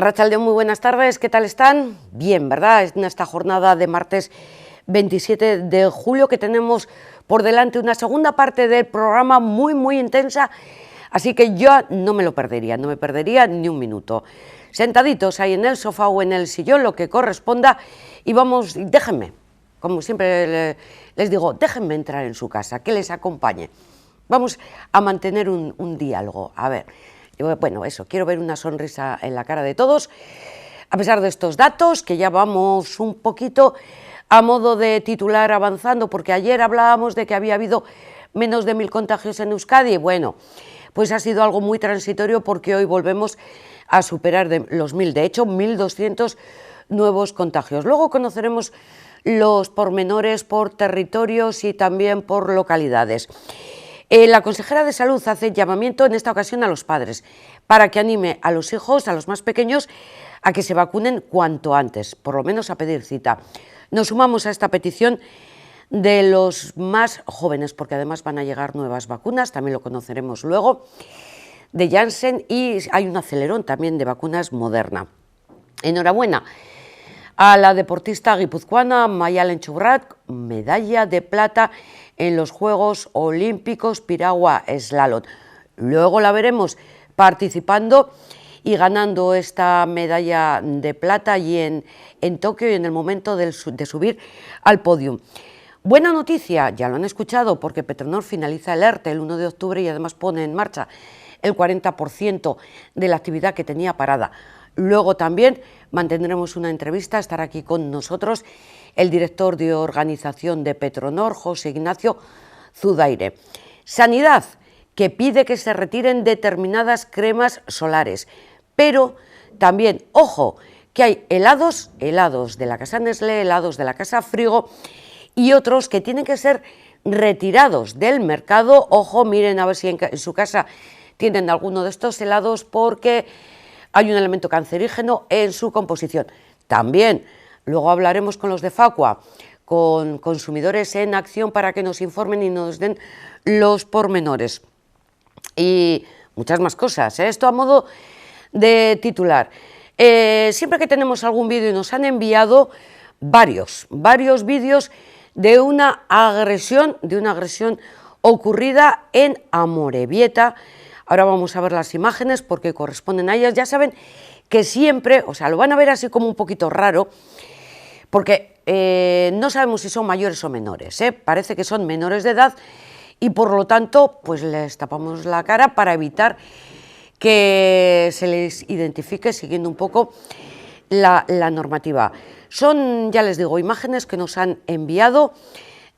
Arratsaldeon, muy buenas tardes, ¿qué tal están? Bien, ¿verdad? En esta jornada de martes 27 de julio que tenemos por delante una segunda parte del programa muy intensa, así que yo no me lo perdería, no me perdería ni un minuto. Sentaditos ahí en el sofá o en el sillón, lo que corresponda, y vamos, déjenme, como siempre les digo, déjenme entrar en su casa, que les acompañe. Vamos a mantener un diálogo, a ver. Bueno, eso, quiero ver una sonrisa en la cara de todos, a pesar de estos datos, que ya vamos un poquito a modo de titular avanzando, porque ayer hablábamos de que había habido menos de 1000 contagios en Euskadi. Bueno, pues ha sido algo muy transitorio porque hoy volvemos a superar los 1000, de hecho 1200 nuevos contagios. Luego conoceremos los pormenores por territorios y también por localidades. La consejera de Salud hace llamamiento en esta ocasión a los padres para que anime a los hijos, a los más pequeños, a que se vacunen cuanto antes, por lo menos a pedir cita. Nos sumamos a esta petición de los más jóvenes, porque además van a llegar nuevas vacunas, también lo conoceremos luego, de Janssen, y hay un acelerón también de vacunas Moderna. Enhorabuena a la deportista guipuzcoana Maialen Txurrat, medalla de plata en los Juegos Olímpicos Piragua Slalom. Luego la veremos participando y ganando esta medalla de plata allí en Tokio y en el momento de subir al podio. Buena noticia, ya lo han escuchado, porque Petronor finaliza el ERTE el 1 de octubre y además pone en marcha el 40% de la actividad que tenía parada. Luego también mantendremos una entrevista, estará aquí con nosotros el director de organización de Petronor, José Ignacio Zudaire. Sanidad, que pide que se retiren determinadas cremas solares, pero también, ojo, que hay helados de la casa Nestlé, helados de la casa Frigo y otros que tienen que ser retirados del mercado. Ojo, miren a ver si en su casa tienen alguno de estos helados porque hay un elemento cancerígeno en su composición. También luego hablaremos con los de Facua, con Consumidores en Acción, para que nos informen y nos den los pormenores. Y muchas más cosas, ¿eh? Esto a modo de titular. Siempre que tenemos algún vídeo, y nos han enviado varios vídeos de una agresión ocurrida en Amorebieta. Ahora vamos a ver las imágenes porque corresponden a ellas. Ya saben que siempre, o sea, lo van a ver así como un poquito raro, porque no sabemos si son mayores o menores, parece que son menores de edad y por lo tanto pues les tapamos la cara para evitar que se les identifique siguiendo un poco la normativa. Son, ya les digo, imágenes que nos han enviado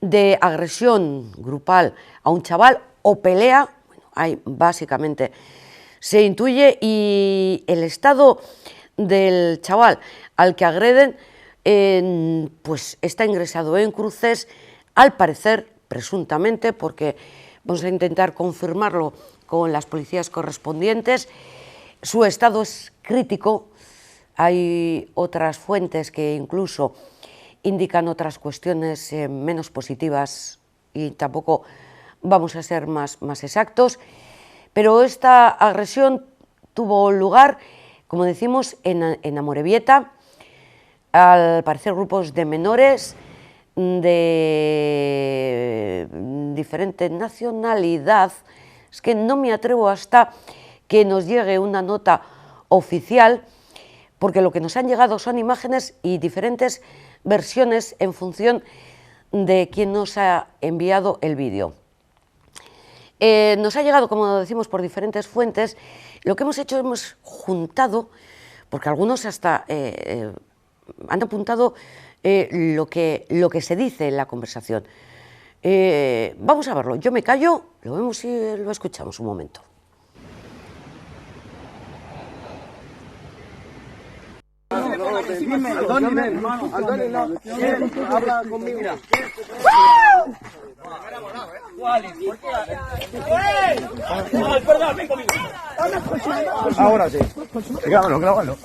de agresión grupal a un chaval o pelea. Ahí básicamente se intuye, y el estado del chaval al que agreden pues está ingresado en Cruces, al parecer, presuntamente, porque vamos a intentar confirmarlo con las policías correspondientes. Su estado es crítico, hay otras fuentes que incluso indican otras cuestiones menos positivas y tampoco vamos a ser más exactos, pero esta agresión tuvo lugar, como decimos, en Amorebieta. Al parecer grupos de menores de diferente nacionalidad. Es que no me atrevo hasta que nos llegue una nota oficial, porque lo que nos han llegado son imágenes y diferentes versiones en función de quién nos ha enviado el vídeo. Nos ha llegado, como decimos, por diferentes fuentes. Lo que hemos hecho, hemos juntado, porque algunos hasta han apuntado lo que se dice en la conversación. Vamos a verlo, yo me callo, lo vemos y lo escuchamos un momento. Habla conmigo. Ahora sí. Grábalo.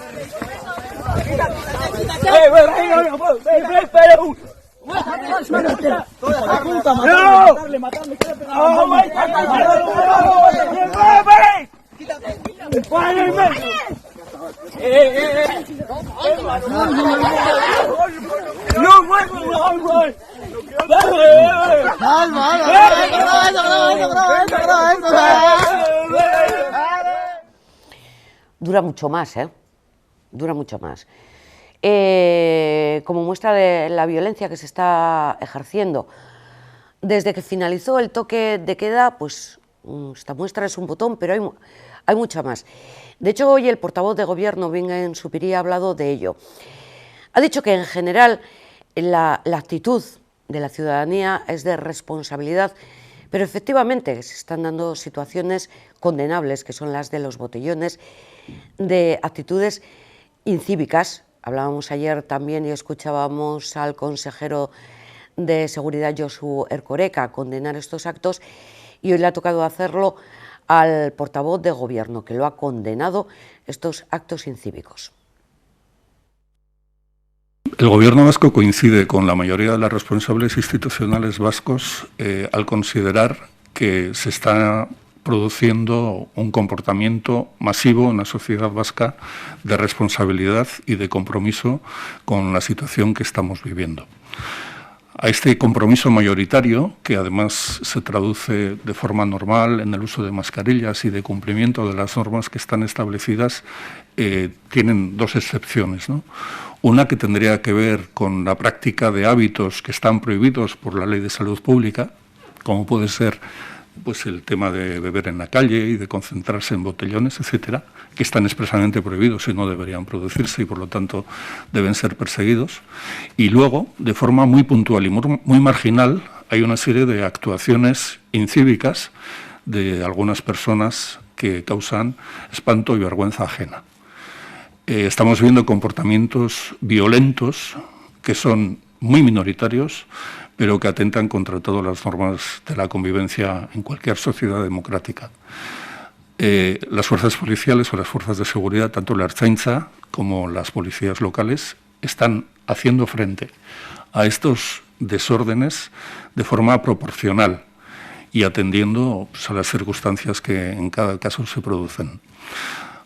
¡No muevas! Dura mucho más, ¿eh? Dura mucho más. Como muestra de la violencia que se está ejerciendo desde que finalizó el toque de queda, pues esta muestra es un botón, pero hay mucha más. De hecho, hoy el portavoz de Gobierno, Bingen Zupiria, ha hablado de ello. Ha dicho que en general la actitud de la ciudadanía es de responsabilidad, pero efectivamente se están dando situaciones condenables, que son las de los botellones, de actitudes incívicas. Hablábamos ayer también y escuchábamos al consejero de Seguridad, Josu Erkoreka, condenar estos actos, y hoy le ha tocado hacerlo al portavoz de Gobierno, que lo ha condenado, estos actos incívicos. El Gobierno vasco coincide con la mayoría de los responsables institucionales vascos al considerar que se está produciendo un comportamiento masivo en la sociedad vasca de responsabilidad y de compromiso con la situación que estamos viviendo. A este compromiso mayoritario, que además se traduce de forma normal en el uso de mascarillas y de cumplimiento de las normas que están establecidas, tienen dos excepciones, ¿no? Una que tendría que ver con la práctica de hábitos que están prohibidos por la Ley de Salud Pública, como puede ser pues el tema de beber en la calle y de concentrarse en botellones, etcétera, que están expresamente prohibidos y no deberían producirse y por lo tanto deben ser perseguidos. Y luego, de forma muy puntual y muy marginal, hay una serie de actuaciones incívicas de algunas personas que causan espanto y vergüenza ajena. Estamos viendo comportamientos violentos que son muy minoritarios, pero que atentan contra todas las normas de la convivencia en cualquier sociedad democrática. Las fuerzas policiales o las fuerzas de seguridad, tanto la Ertzaintza como las policías locales, están haciendo frente a estos desórdenes de forma proporcional y atendiendo pues, a las circunstancias que en cada caso se producen.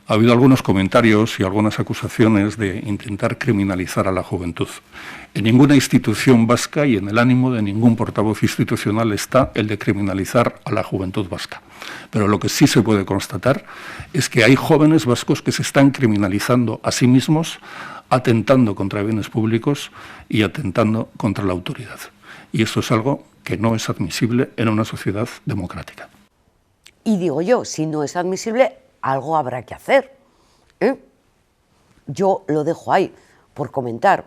Ha habido algunos comentarios y algunas acusaciones de intentar criminalizar a la juventud. En ninguna institución vasca y en el ánimo de ningún portavoz institucional está el de criminalizar a la juventud vasca. Pero lo que sí se puede constatar es que hay jóvenes vascos que se están criminalizando a sí mismos, atentando contra bienes públicos y atentando contra la autoridad. Y esto es algo que no es admisible en una sociedad democrática. Y digo yo, si no es admisible, algo habrá que hacer, ¿eh? Yo lo dejo ahí por comentar,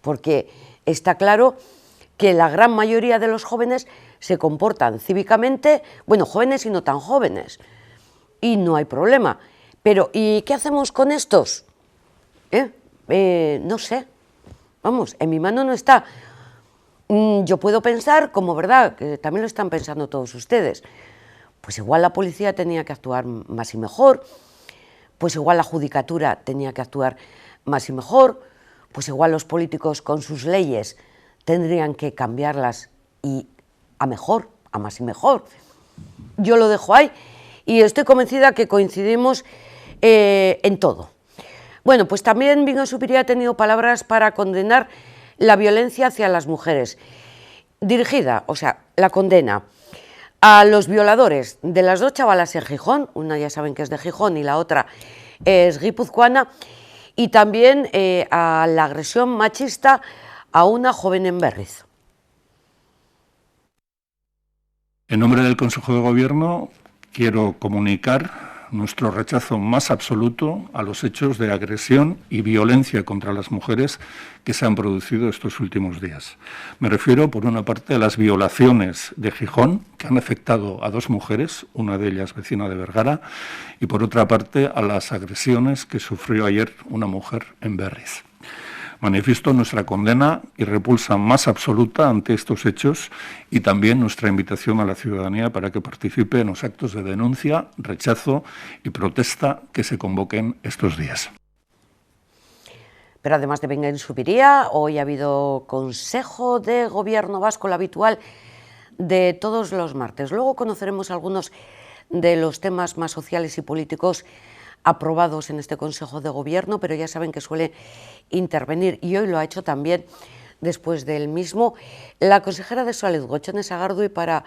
porque está claro que la gran mayoría de los jóvenes se comportan cívicamente, bueno, jóvenes y no tan jóvenes, y no hay problema. Pero, ¿y qué hacemos con estos? No sé, vamos, en mi mano no está. Yo puedo pensar, como verdad, que también lo están pensando todos ustedes, pues igual la policía tenía que actuar más y mejor, pues igual la judicatura tenía que actuar más y mejor, pues igual los políticos con sus leyes tendrían que cambiarlas y a mejor, a más y mejor. Yo lo dejo ahí y estoy convencida que coincidimos en todo. Bueno, pues también Bingen Zupiria ha tenido palabras para condenar la violencia hacia las mujeres, dirigida, o sea, la condena a los violadores de las dos chavalas en Gijón, una ya saben que es de Gijón y la otra es guipuzcoana, y también a la agresión machista a una joven en Berriz. En nombre del Consejo de Gobierno quiero comunicar nuestro rechazo más absoluto a los hechos de agresión y violencia contra las mujeres que se han producido estos últimos días. Me refiero, por una parte, a las violaciones de Gijón, que han afectado a dos mujeres, una de ellas vecina de Vergara, y por otra parte, a las agresiones que sufrió ayer una mujer en Berriz. Manifiesto nuestra condena y repulsa más absoluta ante estos hechos y también nuestra invitación a la ciudadanía para que participe en los actos de denuncia, rechazo y protesta que se convoquen estos días. Pero además de Bingen Zupiria, hoy ha habido Consejo de Gobierno vasco, lo habitual de todos los martes. Luego conoceremos algunos de los temas más sociales y políticos aprobados en este Consejo de Gobierno, pero ya saben que suele intervenir, y hoy lo ha hecho también después del mismo, la consejera de Salud, Gochone Sagardui, para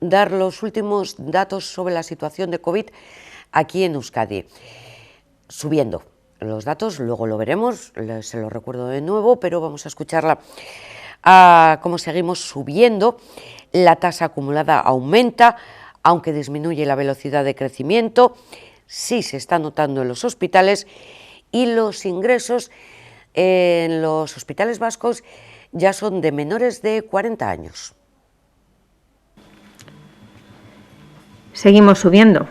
dar los últimos datos sobre la situación de COVID aquí en Euskadi. Subiendo los datos, luego lo veremos, se lo recuerdo de nuevo, pero vamos a escucharla a cómo seguimos subiendo. La tasa acumulada aumenta, aunque disminuye la velocidad de crecimiento. Sí se está notando en los hospitales, y los ingresos en los hospitales vascos ya son de menores de 40 años. Seguimos subiendo.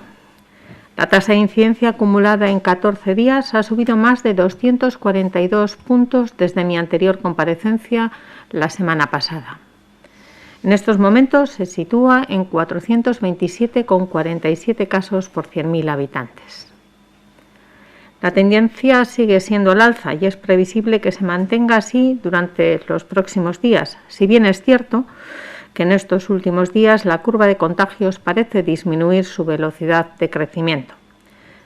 La tasa de incidencia acumulada en 14 días ha subido más de 242 puntos desde mi anterior comparecencia la semana pasada. En estos momentos se sitúa en 427,47 casos por 100.000 habitantes. La tendencia sigue siendo al alza y es previsible que se mantenga así durante los próximos días, si bien es cierto que en estos últimos días la curva de contagios parece disminuir su velocidad de crecimiento.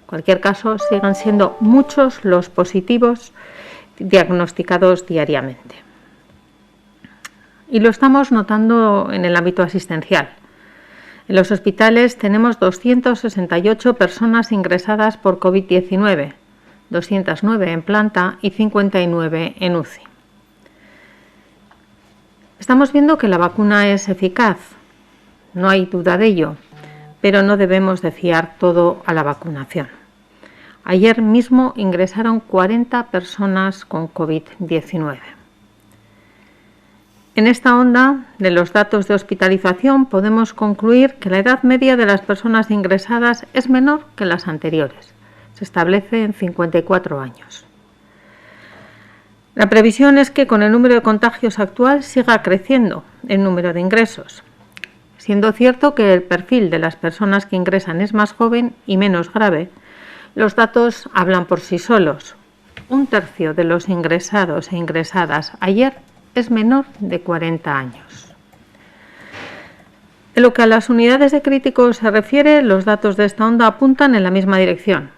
En cualquier caso, siguen siendo muchos los positivos diagnosticados diariamente. Y lo estamos notando en el ámbito asistencial. En los hospitales tenemos 268 personas ingresadas por COVID-19, 209 en planta y 59 en UCI. Estamos viendo que la vacuna es eficaz, no hay duda de ello, pero no debemos de fiar todo a la vacunación. Ayer mismo ingresaron 40 personas con COVID-19. En esta onda de los datos de hospitalización podemos concluir que la edad media de las personas ingresadas es menor que las anteriores. Se establece en 54 años. La previsión es que con el número de contagios actual siga creciendo el número de ingresos, siendo cierto que el perfil de las personas que ingresan es más joven y menos grave. Los datos hablan por sí solos. 1/3 de los ingresados e ingresadas ayer es menor de 40 años. En lo que a las unidades de críticos se refiere, los datos de esta onda apuntan en la misma dirección.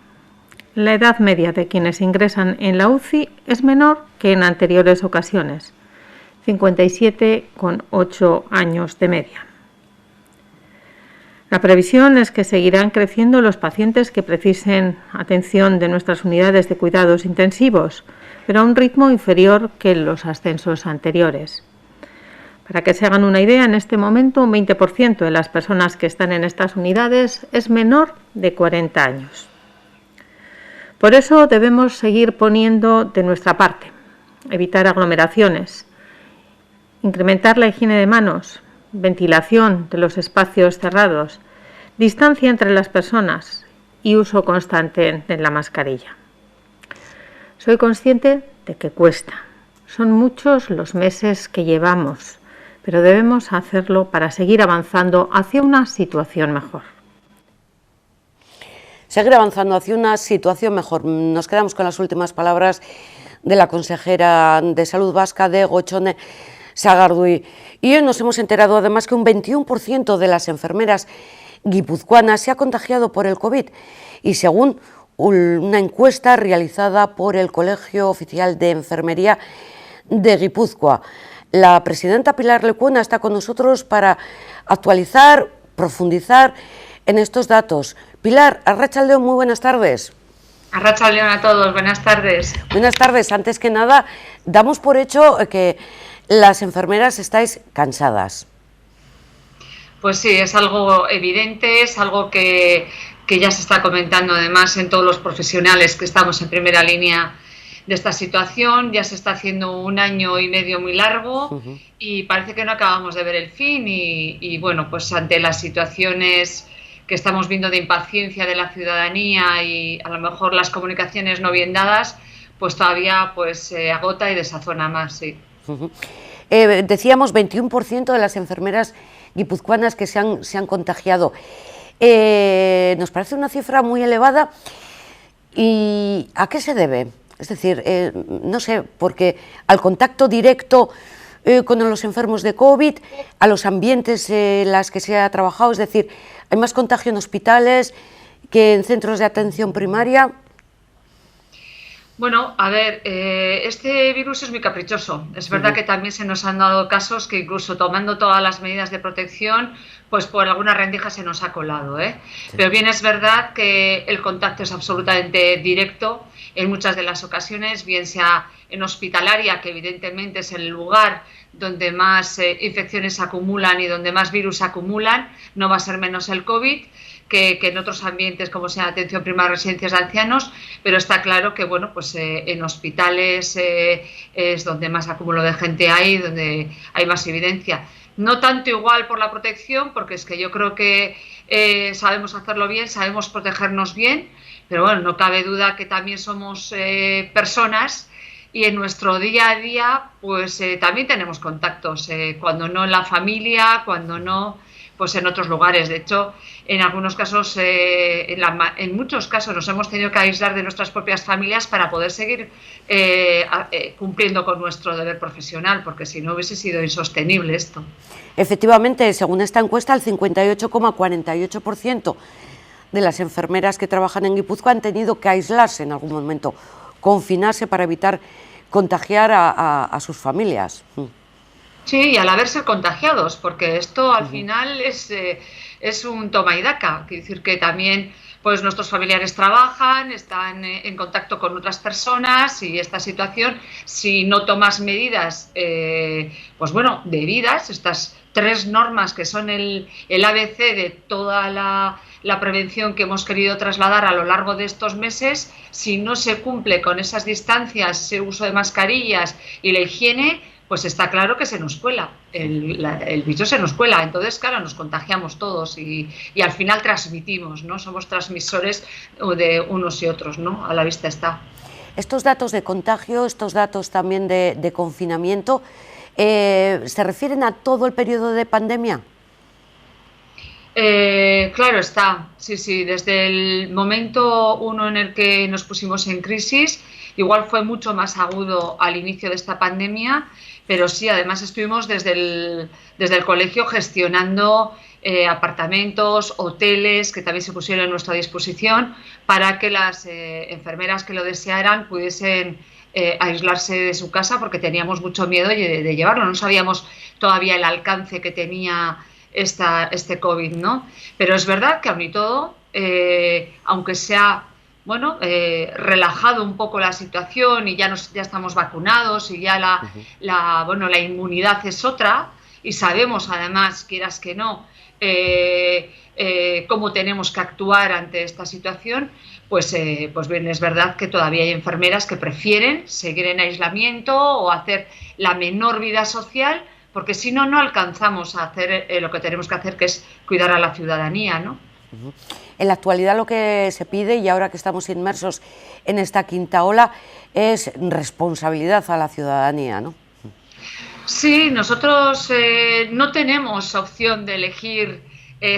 La edad media de quienes ingresan en la UCI es menor que en anteriores ocasiones, 57,8 años de media. La previsión es que seguirán creciendo los pacientes que precisen atención de nuestras unidades de cuidados intensivos, pero a un ritmo inferior que en los ascensos anteriores. Para que se hagan una idea, en este momento un 20% de las personas que están en estas unidades es menor de 40 años. Por eso debemos seguir poniendo de nuestra parte, evitar aglomeraciones, incrementar la higiene de manos, ventilación de los espacios cerrados, distancia entre las personas y uso constante de la mascarilla. Soy consciente de que cuesta. Son muchos los meses que llevamos, pero debemos hacerlo para seguir avanzando hacia una situación mejor. Seguir avanzando hacia una situación mejor. Nos quedamos con las últimas palabras de la consejera de Salud vasca, de Gochone Sagardui. Y hoy nos hemos enterado además que un 21% de las enfermeras guipuzcoanas se ha contagiado por el COVID, y según una encuesta realizada por el Colegio Oficial de Enfermería de Guipúzcoa. La presidenta Pilar Lecuona está con nosotros para actualizar, profundizar en estos datos. Pilar, arratsaldeon, muy buenas tardes. Arratsaldeon a todos, buenas tardes. Buenas tardes. Antes que nada, damos por hecho que las enfermeras estáis cansadas. Pues sí, es algo evidente, es algo que ya se está comentando además en todos los profesionales que estamos en primera línea de esta situación. Ya se está haciendo 1 año y medio muy largo y parece que no acabamos de ver el fin y bueno, pues ante las situaciones que estamos viendo de impaciencia de la ciudadanía y a lo mejor las comunicaciones no bien dadas, pues todavía pues se agota y desazona más, sí. Decíamos 21% de las enfermeras guipuzcoanas que se han contagiado. Nos parece una cifra muy elevada. ¿Y a qué se debe? Es decir, no sé, porque al contacto directo con los enfermos de COVID, a los ambientes en los que se ha trabajado, es decir, hay más contagio en hospitales que en centros de atención primaria. Bueno, a ver, este virus es muy caprichoso. Es verdad que también se nos han dado casos que incluso tomando todas las medidas de protección, pues por alguna rendija se nos ha colado, ¿eh? Sí. Pero bien es verdad que el contacto es absolutamente directo en muchas de las ocasiones, bien sea en hospitalaria, que evidentemente es el lugar donde más infecciones se acumulan y donde más virus se acumulan, no va a ser menos el COVID, que en otros ambientes como sea atención primaria, residencias de ancianos, pero está claro que bueno, pues en hospitales es donde más acúmulo de gente hay, donde hay más evidencia. No tanto igual por la protección, porque es que yo creo que sabemos hacerlo bien, sabemos protegernos bien, pero bueno, no cabe duda que también somos personas y en nuestro día a día pues también tenemos contactos, cuando no en la familia, cuando no pues en otros lugares. De hecho, en algunos casos, en muchos casos nos hemos tenido que aislar de nuestras propias familias para poder seguir cumpliendo con nuestro deber profesional, porque si no hubiese sido insostenible esto. Efectivamente, según esta encuesta, el 58,48% de las enfermeras que trabajan en Guipúzcoa han tenido que aislarse en algún momento, confinarse para evitar contagiar a sus familias. Sí, y al haberse contagiados, porque esto al final es un toma y daca, quiere decir que también pues nuestros familiares trabajan, están en contacto con otras personas y esta situación, si no tomas medidas, pues bueno, debidas, estas 3 normas que son el ABC de toda la prevención que hemos querido trasladar a lo largo de estos meses, si no se cumple con esas distancias, ese uso de mascarillas y la higiene, pues está claro que se nos cuela, el bicho se nos cuela, entonces claro, nos contagiamos todos y al final transmitimos, ¿no? Somos transmisores de unos y otros, ¿no? A la vista está. Estos datos de contagio, estos datos también de confinamiento, ¿se refieren a todo el periodo de pandemia? Claro está, sí, desde el momento 1 en el que nos pusimos en crisis, igual fue mucho más agudo al inicio de esta pandemia, pero sí, además estuvimos desde el colegio gestionando apartamentos, hoteles que también se pusieron a nuestra disposición para que las enfermeras que lo desearan pudiesen aislarse de su casa, porque teníamos mucho miedo de llevarlo, no sabíamos todavía el alcance que tenía este COVID, ¿no? Pero es verdad que aun y todo, aunque sea bueno, relajado un poco la situación y ya estamos vacunados y ya la inmunidad es otra y sabemos además, quieras que no, cómo tenemos que actuar ante esta situación, pues bien, es verdad que todavía hay enfermeras que prefieren seguir en aislamiento o hacer la menor vida social, porque si no, no alcanzamos a hacer lo que tenemos que hacer, que es cuidar a la ciudadanía, ¿no? En la actualidad lo que se pide, y ahora que estamos inmersos en esta quinta ola, es responsabilidad a la ciudadanía, ¿no? Sí, nosotros no tenemos opción de elegir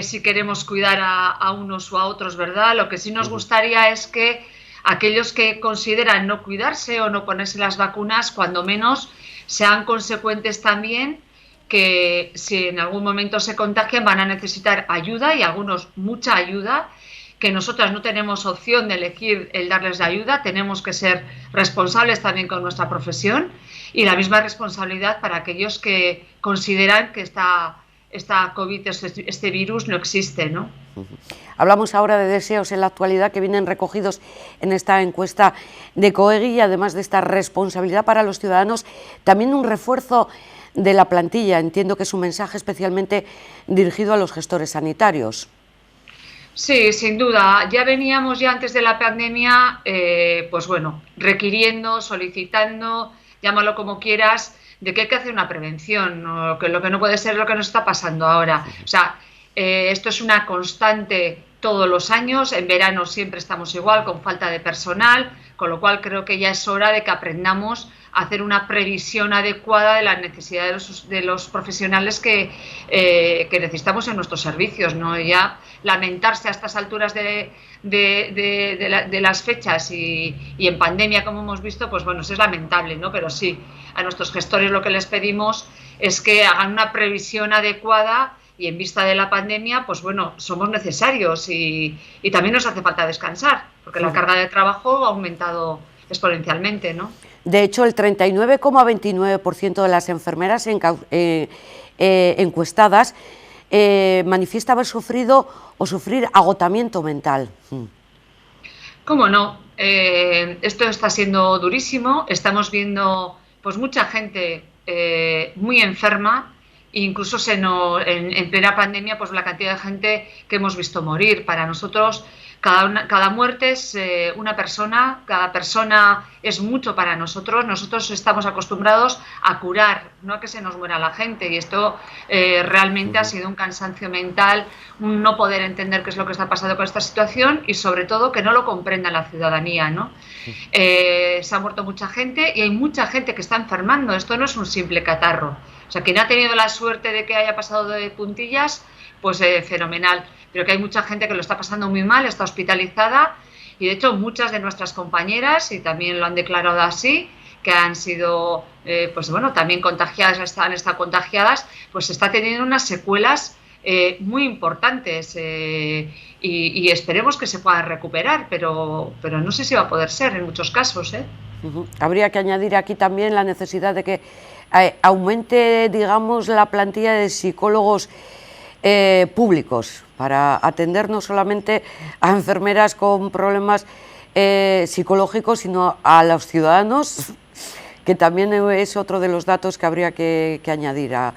si queremos cuidar a unos o a otros, ¿verdad? Lo que sí nos gustaría es que aquellos que consideran no cuidarse o no ponerse las vacunas, cuando menos sean consecuentes también, que si en algún momento se contagian van a necesitar ayuda, y algunos mucha ayuda, que nosotras no tenemos opción de elegir el darles la ayuda, tenemos que ser responsables también con nuestra profesión, y la misma responsabilidad para aquellos que consideran que esta COVID, este virus no existe, ¿no? Hablamos ahora de deseos en la actualidad que vienen recogidos en esta encuesta de COEGI, y además de esta responsabilidad para los ciudadanos, también un refuerzo de la plantilla. Entiendo que es un mensaje especialmente dirigido a los gestores sanitarios. Sí, sin duda. Ya veníamos antes de la pandemia, pues bueno, requiriendo, solicitando, llámalo como quieras, de que hay que hacer una prevención, ¿no? Que lo que no puede ser lo que nos está pasando ahora. O sea, esto es una constante todos los años, en verano siempre estamos igual, con falta de personal, con lo cual creo que ya es hora de que aprendamos a hacer una previsión adecuada de las necesidades de los profesionales que necesitamos en nuestros servicios, ¿no? Ya lamentarse a estas alturas de las fechas y en pandemia, como hemos visto, pues bueno, eso es lamentable, ¿no? Pero sí, a nuestros gestores lo que les pedimos es que hagan una previsión adecuada, y en vista de la pandemia, pues bueno, somos necesarios y también nos hace falta descansar, porque la carga de trabajo ha aumentado exponencialmente, ¿no? De hecho, el 39,29% de las enfermeras encuestadas manifiesta haber sufrido o sufrir agotamiento mental. ¿Cómo no? Esto está siendo durísimo. Estamos viendo pues mucha gente muy enferma. Incluso en plena pandemia, pues la cantidad de gente que hemos visto morir. Para nosotros, cada muerte es una persona, cada persona es mucho para nosotros. Nosotros estamos acostumbrados a curar, no a que se nos muera la gente. Y esto realmente ha sido un cansancio mental, un no poder entender qué es lo que está pasando con esta situación y sobre todo que no lo comprenda la ciudadanía, ¿no? Se ha muerto mucha gente y hay mucha gente que está enfermando. Esto no es un simple catarro. O sea, quien ha tenido la suerte de que haya pasado de puntillas, pues fenomenal. Pero que hay mucha gente que lo está pasando muy mal, está hospitalizada y de hecho muchas de nuestras compañeras, y también lo han declarado así, que han sido, pues bueno, también contagiadas, han estado contagiadas, pues está teniendo unas secuelas muy importantes y esperemos que se puedan recuperar, pero no sé si va a poder ser en muchos casos, ¿eh? Habría que añadir aquí también la necesidad de que aumente, digamos, la plantilla de psicólogos públicos para atender no solamente a enfermeras con problemas psicológicos, sino a los ciudadanos, que también es otro de los datos que habría que añadir a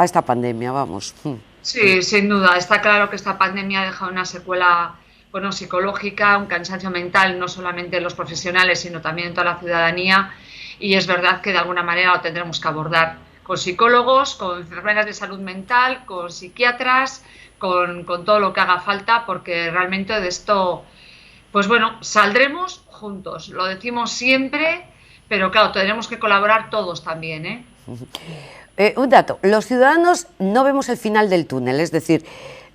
esta pandemia, vamos. Sí, sin duda. Está claro que esta pandemia ha dejado una secuela, bueno, psicológica, un cansancio mental, no solamente en los profesionales, sino también en toda la ciudadanía. Y es verdad que de alguna manera lo tendremos que abordar con psicólogos, con enfermeras de salud mental, con psiquiatras, con todo lo que haga falta, porque realmente de esto, pues bueno, saldremos juntos. Lo decimos siempre, pero claro, tendremos que colaborar todos también, ¿eh? Un dato, los ciudadanos no vemos el final del túnel, es decir,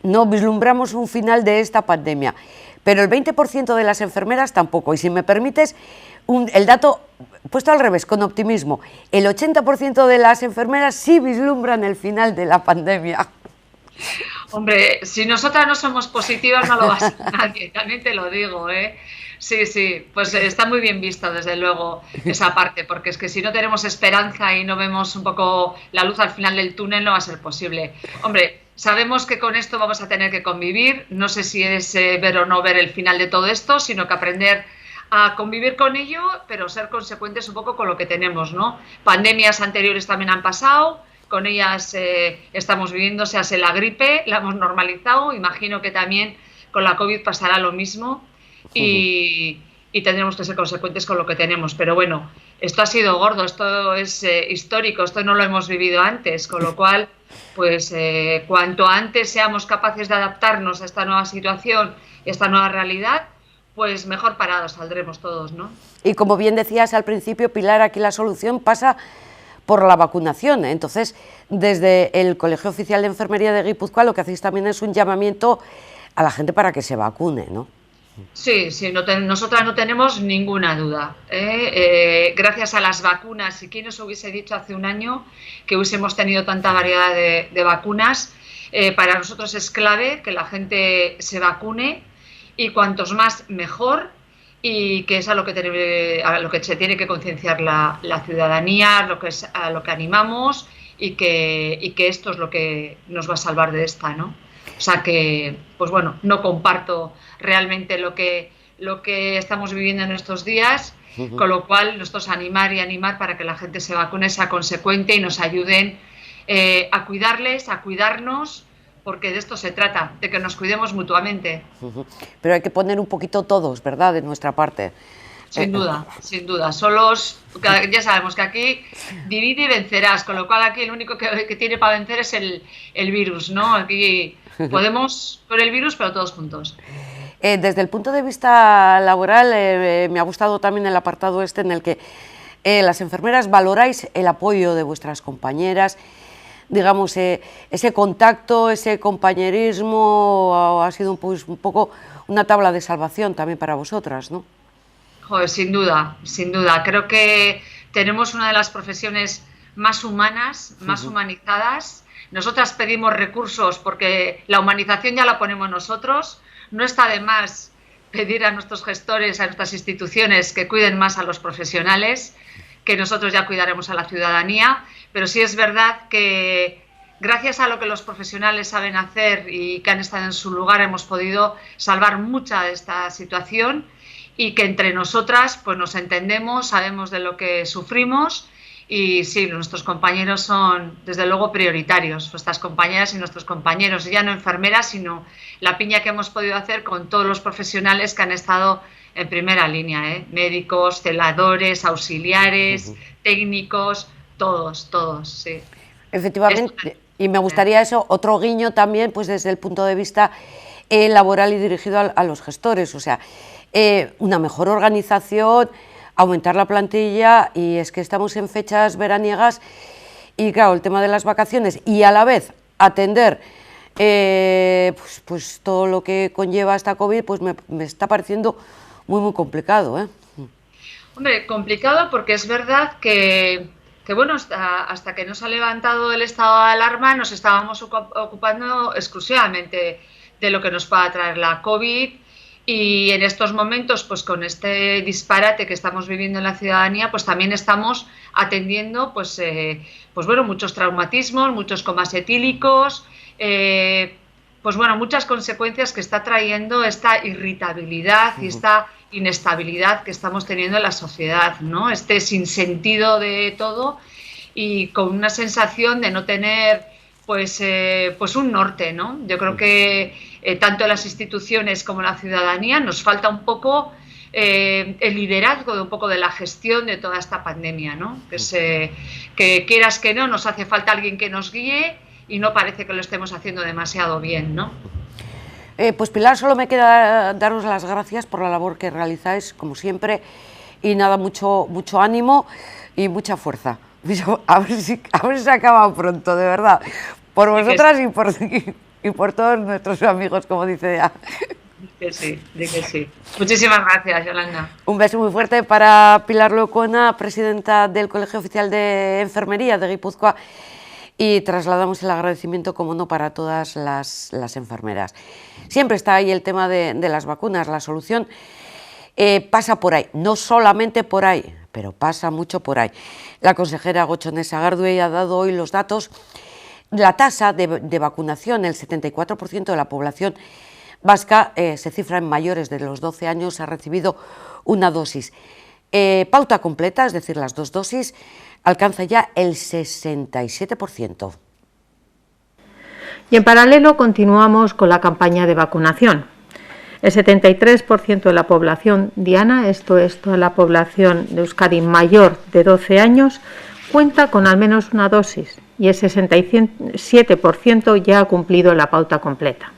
no vislumbramos un final de esta pandemia, pero el 20% de las enfermeras tampoco. Y si me permites, el dato puesto al revés, con optimismo, el 80% de las enfermeras sí vislumbran el final de la pandemia. Hombre, si nosotras no somos positivas no lo va a ser nadie, también te lo digo, ¿eh? Sí, pues está muy bien visto desde luego esa parte, porque es que si no tenemos esperanza y no vemos un poco la luz al final del túnel no va a ser posible. Hombre, sabemos que con esto vamos a tener que convivir, no sé si es ver o no ver el final de todo esto, sino que aprender a convivir con ello, pero ser consecuentes un poco con lo que tenemos, ¿no? Pandemias anteriores también han pasado, con ellas estamos viviendo, se hace la gripe, la hemos normalizado, imagino que también con la COVID pasará lo mismo y tendremos que ser consecuentes con lo que tenemos, pero bueno, esto ha sido gordo, esto es histórico, esto no lo hemos vivido antes, con lo cual, pues cuanto antes seamos capaces de adaptarnos a esta nueva situación, esta nueva realidad, pues mejor parados saldremos todos, ¿no? Y como bien decías al principio, Pilar, aquí la solución pasa por la vacunación. Entonces, desde el Colegio Oficial de Enfermería de Guipúzcoa lo que hacéis también es un llamamiento a la gente para que se vacune, ¿no? Sí, nosotras no tenemos ninguna duda. Gracias a las vacunas, y quién nos hubiese dicho hace un año que hubiésemos tenido tanta variedad de vacunas, para nosotros es clave que la gente se vacune y cuantos más mejor, y que es a lo que se tiene que concienciar la ciudadanía, a lo que animamos y que esto es lo que nos va a salvar de esta, ¿no? O sea que, pues bueno, no comparto realmente lo que estamos viviendo en estos días, con lo cual nosotros animar para que la gente se vacune, sea consecuente y nos ayuden a cuidarles, a cuidarnos, porque de esto se trata, de que nos cuidemos mutuamente. Pero hay que poner un poquito todos, ¿verdad?, de nuestra parte. Sin duda, sin duda. Solos, ya sabemos que aquí divide y vencerás, con lo cual aquí el único que tiene para vencer es el virus, ¿no? Aquí podemos con el virus, pero todos juntos. Desde el punto de vista laboral, me ha gustado también el apartado en el que las enfermeras valoráis el apoyo de vuestras compañeras. Digamos, ese contacto, ese compañerismo ha sido pues, un poco una tabla de salvación también para vosotras, ¿no? Joder, sin duda, sin duda. Creo que tenemos una de las profesiones más humanas, más humanizadas. Nosotras pedimos recursos porque la humanización ya la ponemos nosotros. No está de más pedir a nuestros gestores, a nuestras instituciones que cuiden más a los profesionales, que nosotros ya cuidaremos a la ciudadanía, pero sí es verdad que gracias a lo que los profesionales saben hacer y que han estado en su lugar hemos podido salvar mucha de esta situación y que entre nosotras pues nos entendemos, sabemos de lo que sufrimos y sí, nuestros compañeros son desde luego prioritarios, nuestras compañeras y nuestros compañeros, ya no enfermeras, sino la piña que hemos podido hacer con todos los profesionales que han estado en primera línea, médicos, celadores, auxiliares, técnicos, todos, sí. Efectivamente, y me gustaría eso, otro guiño también, pues desde el punto de vista laboral y dirigido a los gestores, o sea, una mejor organización, aumentar la plantilla, y es que estamos en fechas veraniegas y claro, el tema de las vacaciones y a la vez atender pues todo lo que conlleva esta COVID, pues me está pareciendo muy complicado, ¿eh? Hombre, complicado porque es verdad que bueno, hasta que no se ha levantado el estado de alarma nos estábamos ocupando exclusivamente de lo que nos pueda traer la COVID, y en estos momentos, pues con este disparate que estamos viviendo en la ciudadanía, pues también estamos atendiendo pues bueno, muchos traumatismos, muchos comas etílicos, pues bueno, muchas consecuencias que está trayendo esta irritabilidad y esta inestabilidad que estamos teniendo en la sociedad, ¿no? Este sinsentido de todo y con una sensación de no tener pues un norte, ¿no? Yo creo que tanto las instituciones como la ciudadanía nos falta un poco el liderazgo de un poco de la gestión de toda esta pandemia, ¿no? Que quieras que no, nos hace falta alguien que nos guíe y no parece que lo estemos haciendo demasiado bien, ¿no? Pues Pilar, solo me queda daros las gracias por la labor que realizáis, como siempre, y nada, mucho ánimo y mucha fuerza. A ver si se acaba pronto, de verdad, por vosotras y por todos nuestros amigos, como dice ya. Que sí. Muchísimas gracias, Yolanda. Un beso muy fuerte para Pilar Lecuona, presidenta del Colegio Oficial de Enfermería de Guipúzcoa, y trasladamos el agradecimiento, como no, para todas las enfermeras. Siempre está ahí el tema de las vacunas, la solución pasa por ahí, no solamente por ahí, pero pasa mucho por ahí. La consejera Gotzone Sagardui ha dado hoy los datos. La tasa de vacunación, el 74% de la población vasca se cifra en mayores de los 12 años, ha recibido una dosis. Pauta completa, es decir, las 2 dosis, alcanza ya el 67%. Y en paralelo continuamos con la campaña de vacunación. El 73% de la población diana, esto es toda la población de Euskadi mayor de 12 años, cuenta con al menos una dosis y el 67% ya ha cumplido la pauta completa.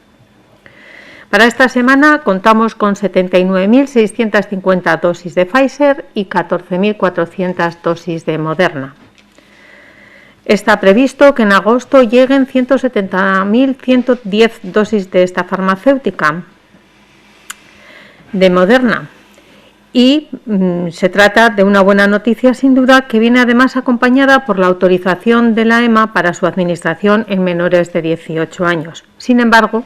Para esta semana contamos con 79.650 dosis de Pfizer y 14.400 dosis de Moderna. Está previsto que en agosto lleguen 170.110 dosis de esta farmacéutica, de Moderna. Y se trata de una buena noticia, sin duda, que viene además acompañada por la autorización de la EMA para su administración en menores de 18 años. Sin embargo,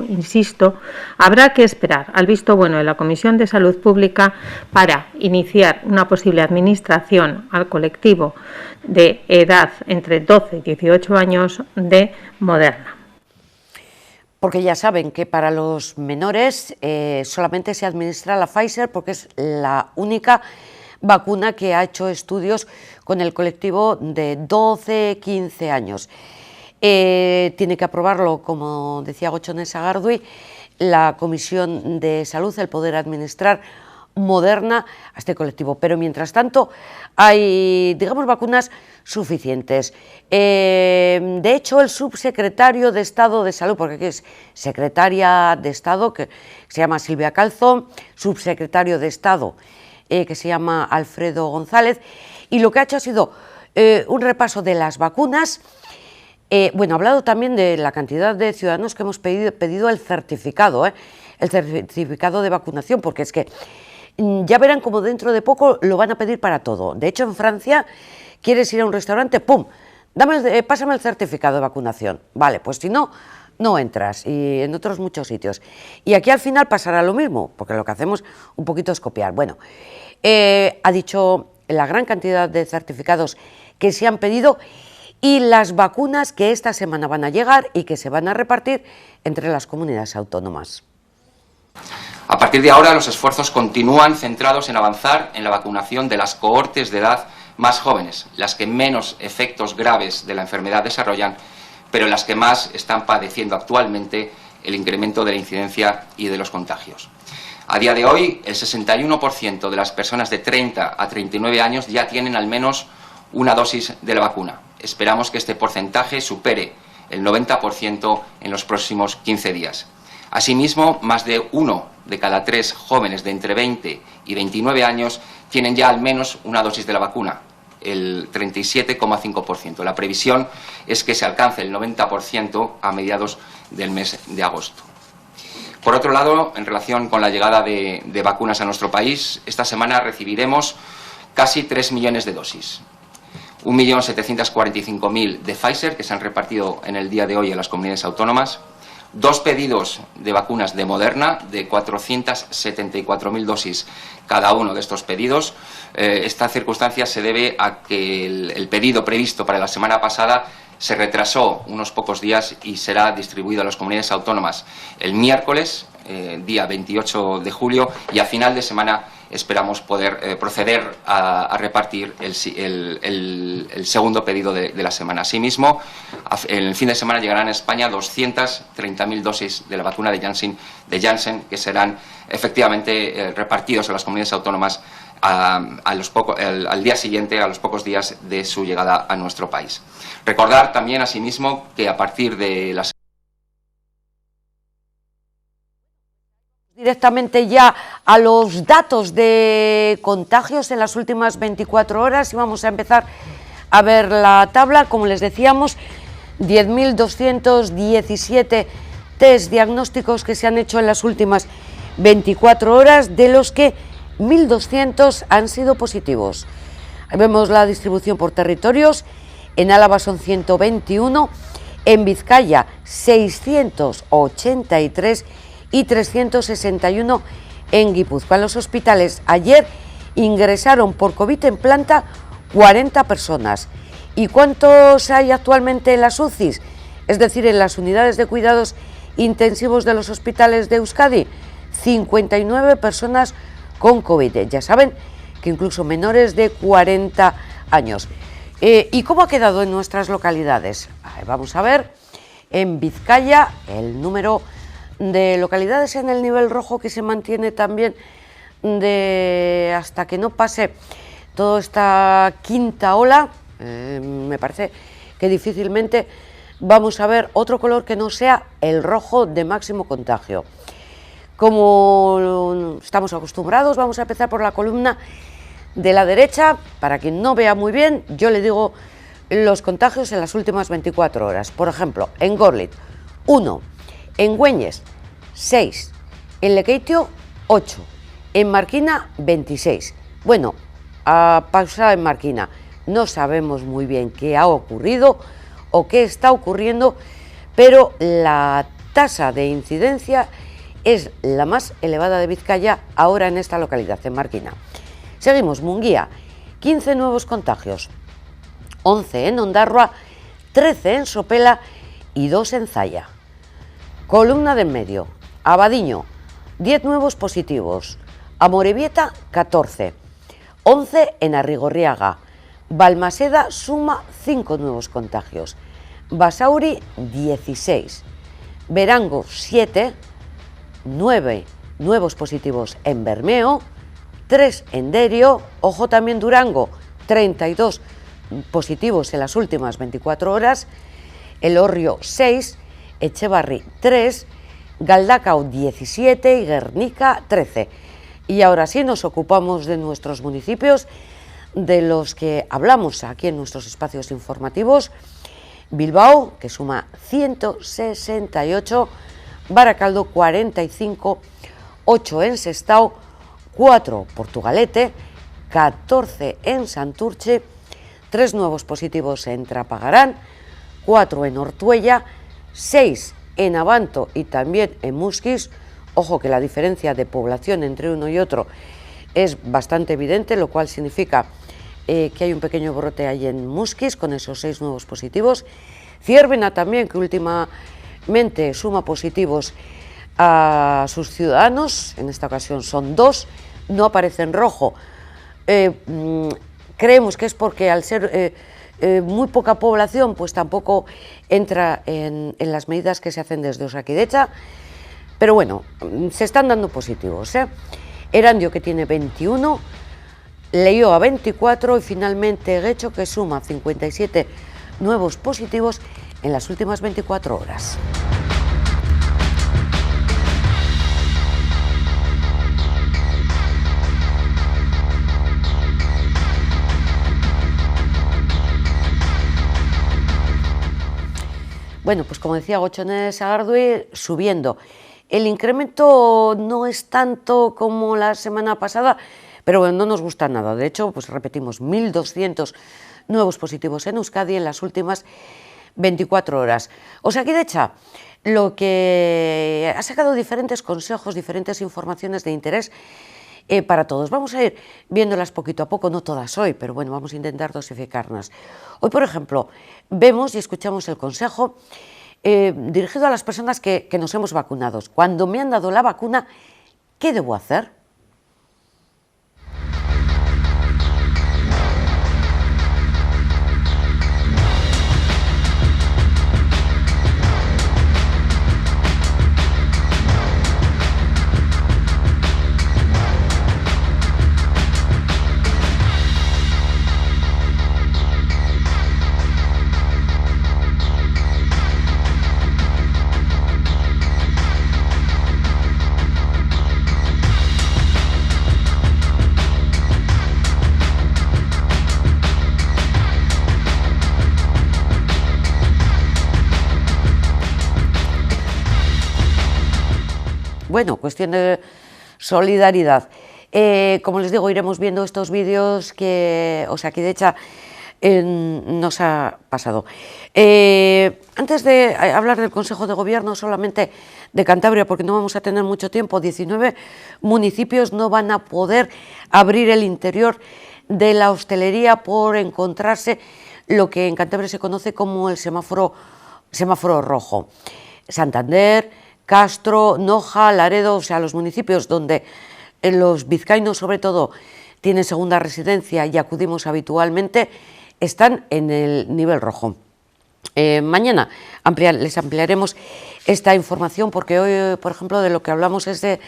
insisto, habrá que esperar al visto bueno de la Comisión de Salud Pública para iniciar una posible administración al colectivo de edad entre 12 y 18 años de Moderna. Porque ya saben que para los menores solamente se administra la Pfizer, porque es la única vacuna que ha hecho estudios con el colectivo de 12-15 años. Tiene que aprobarlo, como decía Gotzone Sagardui, la Comisión de Salud, el poder administrar Moderna a este colectivo. Pero mientras tanto hay, digamos, vacunas suficientes. De hecho, el subsecretario de Estado de Salud, porque aquí es secretaria de Estado, que se llama Silvia Calzón, subsecretario de Estado, que se llama Alfredo González, y lo que ha hecho ha sido un repaso de las vacunas. Bueno, ha hablado también de la cantidad de ciudadanos que hemos pedido el certificado de vacunación, porque es que ya verán como dentro de poco lo van a pedir para todo. De hecho, en Francia, quieres ir a un restaurante, ¡pum!, pásame el certificado de vacunación. Vale, pues si no, no entras, y en otros muchos sitios. Y aquí al final pasará lo mismo, porque lo que hacemos un poquito es copiar. Bueno, ha dicho la gran cantidad de certificados que se han pedido y las vacunas que esta semana van a llegar y que se van a repartir entre las comunidades autónomas. A partir de ahora, los esfuerzos continúan centrados en avanzar en la vacunación de las cohortes de edad más jóvenes, las que menos efectos graves de la enfermedad desarrollan, pero las que más están padeciendo actualmente el incremento de la incidencia y de los contagios. A día de hoy, el 61% de las personas de 30 a 39 años ya tienen al menos una dosis de la vacuna. Esperamos que este porcentaje supere el 90% en los próximos 15 días. Asimismo, más de 1 de cada 3 jóvenes de entre 20 y 29 años tienen ya al menos una dosis de la vacuna, el 37,5%. La previsión es que se alcance el 90% a mediados del mes de agosto. Por otro lado, en relación con la llegada de vacunas a nuestro país, esta semana recibiremos casi 3 millones de dosis. 1.745.000 de Pfizer, que se han repartido en el día de hoy en las comunidades autónomas, 2 pedidos de vacunas de Moderna, de 474.000 dosis cada uno de estos pedidos. Esta circunstancia se debe a que el pedido previsto para la semana pasada se retrasó unos pocos días y será distribuido a las comunidades autónomas el miércoles, día 28 de julio, y a final de semana esperamos poder proceder a repartir el segundo pedido de la semana. Asimismo, en el fin de semana llegarán a España 230.000 dosis de la vacuna de Janssen, que serán efectivamente repartidos a las comunidades autónomas al día siguiente, a los pocos días de su llegada a nuestro país. Recordar también, asimismo, que a partir de las directamente ya a los datos de contagios en las últimas 24 horas y vamos a empezar a ver la tabla. Como les decíamos, 10.217 test diagnósticos que se han hecho en las últimas 24 horas, de los que 1.200 han sido positivos. Ahí vemos la distribución por territorios. En Álava son 121, en Vizcaya 683 y 361 en Guipúzcoa. En los hospitales ayer ingresaron por COVID en planta 40 personas. ¿Y cuántos hay actualmente en las UCIs? Es decir, en las unidades de cuidados intensivos de los hospitales de Euskadi, 59 personas con COVID. Ya saben que incluso menores de 40 años. ¿Y cómo ha quedado en nuestras localidades? Vamos a ver, en Vizcaya el número de localidades en el nivel rojo, que se mantiene también hasta que no pase toda esta quinta ola. Me parece que difícilmente vamos a ver otro color que no sea el rojo de máximo contagio. Como estamos acostumbrados, vamos a empezar por la columna de la derecha. Para quien no vea muy bien, yo le digo los contagios en las últimas 24 horas. Por ejemplo, en Gorlitz, 1, en Güeñes, 6, en Lekeitio, 8, en Marquina, 26. Bueno, pausa en Marquina. No sabemos muy bien qué ha ocurrido o qué está ocurriendo, pero la tasa de incidencia es la más elevada de Vizcaya ahora en esta localidad, en Marquina. Seguimos, Munguía, 15 nuevos contagios, 11 en Ondarroa, 13 en Sopela y 2 en Zaya. Columna del medio, Abadiño, 10 nuevos positivos, Amorebieta, 14, 11 en Arrigorriaga, Balmaseda suma 5 nuevos contagios, Basauri 16, Verango 7, 9 nuevos positivos en Bermeo, 3 en Derio, ojo también Durango, 32 positivos en las últimas 24 horas, Elorrio 6, Echevarri 3, Galdacao 17 y Guernica 13. Y ahora sí nos ocupamos de nuestros municipios, de los que hablamos aquí en nuestros espacios informativos. Bilbao, que suma 168, Baracaldo 45, 8 en Sestao, 4 Portugalete, 14 en Santurce, 3 nuevos positivos en Trapagarán, 4 en Ortuella, 6 en Abanto y también en Muskiz. Ojo que la diferencia de población entre uno y otro es bastante evidente, lo cual significa que hay un pequeño brote ahí en Muskiz con esos 6 nuevos positivos. Ciervena también, que últimamente suma positivos a sus ciudadanos, en esta ocasión son 2, no aparece en rojo. Creemos que es porque al ser muy poca población, pues tampoco entra en las medidas que se hacen desde Osakidetza, pero bueno, se están dando positivos, Erandio, que tiene 21, Leioa 24 y finalmente Guecho, que suma 57 nuevos positivos en las últimas 24 horas. Bueno, pues como decía, Gochone Sagardui subiendo. El incremento no es tanto como la semana pasada, pero bueno, no nos gusta nada. De hecho, pues repetimos, 1.200 nuevos positivos en Euskadi en las últimas 24 horas. Osakidetza, lo que ha sacado diferentes consejos, diferentes informaciones de interés para todos. Vamos a ir viéndolas poquito a poco, no todas hoy, pero bueno, vamos a intentar dosificarlas. Hoy, por ejemplo, vemos y escuchamos el consejo dirigido a las personas que nos hemos vacunado. Cuando me han dado la vacuna, ¿qué debo hacer? Bueno, cuestión de solidaridad. Como les digo, iremos viendo estos vídeos que Osakidetza nos ha pasado. Antes de hablar del Consejo de Gobierno, solamente de Cantabria, porque no vamos a tener mucho tiempo, 19 municipios no van a poder abrir el interior de la hostelería por encontrarse lo que en Cantabria se conoce como el semáforo rojo. Santander, Castro, Noja, Laredo, o sea, los municipios donde los vizcaínos sobre todo tienen segunda residencia y acudimos habitualmente, están en el nivel rojo. Mañana les ampliaremos esta información porque hoy, por ejemplo, de lo que hablamos es de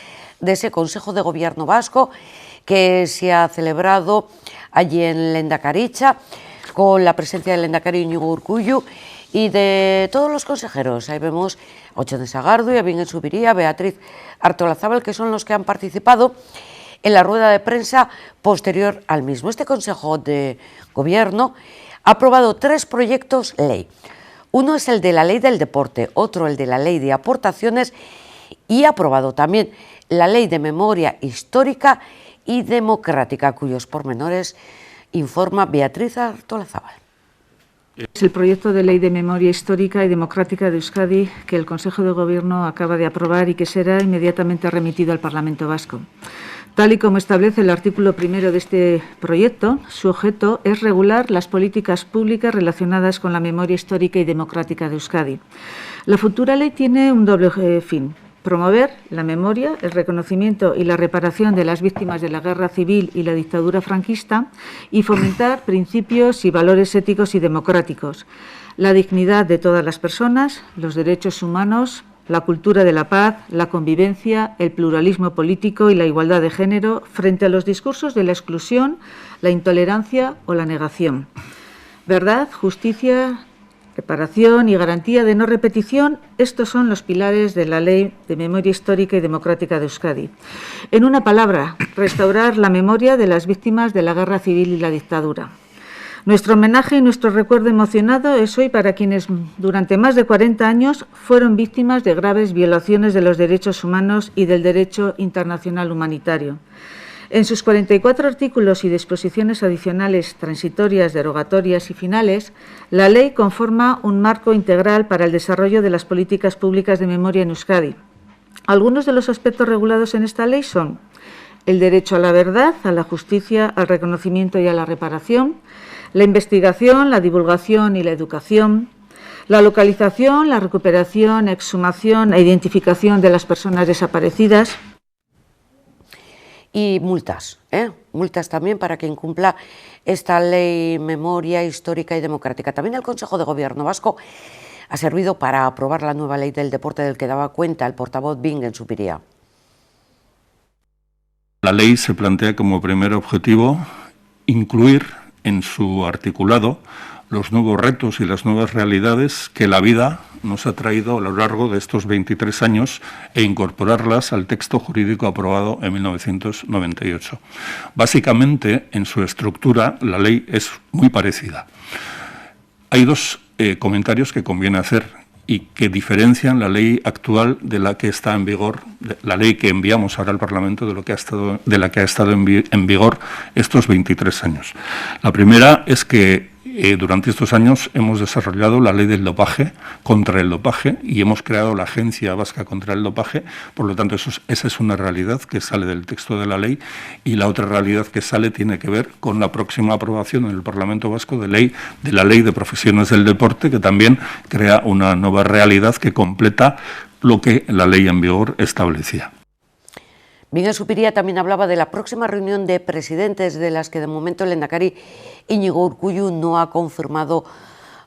ese Consejo de Gobierno vasco que se ha celebrado allí en Lehendakaritza con la presencia del Lehendakari Iñigo Urkullu y de todos los consejeros. Ahí vemos a Gochone Sagardui, a Bingen Zubiría, Beatriz Artolazabal, que son los que han participado en la rueda de prensa posterior al mismo. Este Consejo de Gobierno ha aprobado 3 proyectos ley. Uno es el de la Ley del Deporte, otro el de la Ley de Aportaciones y ha aprobado también la Ley de Memoria Histórica y Democrática, cuyos pormenores informa Beatriz Artolazabal. Es el proyecto de Ley de Memoria Histórica y Democrática de Euskadi que el Consejo de Gobierno acaba de aprobar y que será inmediatamente remitido al Parlamento Vasco. Tal y como establece el artículo 1 de este proyecto, su objeto es regular las políticas públicas relacionadas con la memoria histórica y democrática de Euskadi. La futura ley tiene un doble fin: promover la memoria, el reconocimiento y la reparación de las víctimas de la guerra civil y la dictadura franquista y fomentar principios y valores éticos y democráticos, la dignidad de todas las personas, los derechos humanos, la cultura de la paz, la convivencia, el pluralismo político y la igualdad de género frente a los discursos de la exclusión, la intolerancia o la negación. Verdad, justicia, reparación y garantía de no repetición, estos son los pilares de la Ley de Memoria Histórica y Democrática de Euskadi. En una palabra, restaurar la memoria de las víctimas de la guerra civil y la dictadura. Nuestro homenaje y nuestro recuerdo emocionado es hoy para quienes durante más de 40 años fueron víctimas de graves violaciones de los derechos humanos y del derecho internacional humanitario. En sus 44 artículos y disposiciones adicionales transitorias, derogatorias y finales, la ley conforma un marco integral para el desarrollo de las políticas públicas de memoria en Euskadi. Algunos de los aspectos regulados en esta ley son el derecho a la verdad, a la justicia, al reconocimiento y a la reparación, la investigación, la divulgación y la educación, la localización, la recuperación, exhumación e identificación de las personas desaparecidas. Y multas, multas también para que incumpla esta ley memoria histórica y democrática. También el Consejo de Gobierno vasco ha servido para aprobar la nueva ley del deporte del que daba cuenta el portavoz Bingen Zupiria. La ley se plantea como primer objetivo incluir en su articulado los nuevos retos y las nuevas realidades que la vida nos ha traído a lo largo de estos 23 años e incorporarlas al texto jurídico aprobado en 1998. Básicamente, en su estructura, la ley es muy parecida. Hay dos comentarios que conviene hacer y que diferencian la ley actual de la que está en vigor, la ley que enviamos ahora al Parlamento de la que ha estado en vigor estos 23 años. La primera es que durante estos años hemos desarrollado la ley del dopaje, contra el dopaje, y hemos creado la Agencia Vasca contra el Dopaje. Por lo tanto, esa es una realidad que sale del texto de la ley, y la otra realidad que sale tiene que ver con la próxima aprobación en el Parlamento Vasco de la Ley de Profesiones del Deporte, que también crea una nueva realidad que completa lo que la ley en vigor establecía. Bingen Zupiria también hablaba de la próxima reunión de presidentes, de las que de momento el lehendakari Íñigo Urkullu no ha confirmado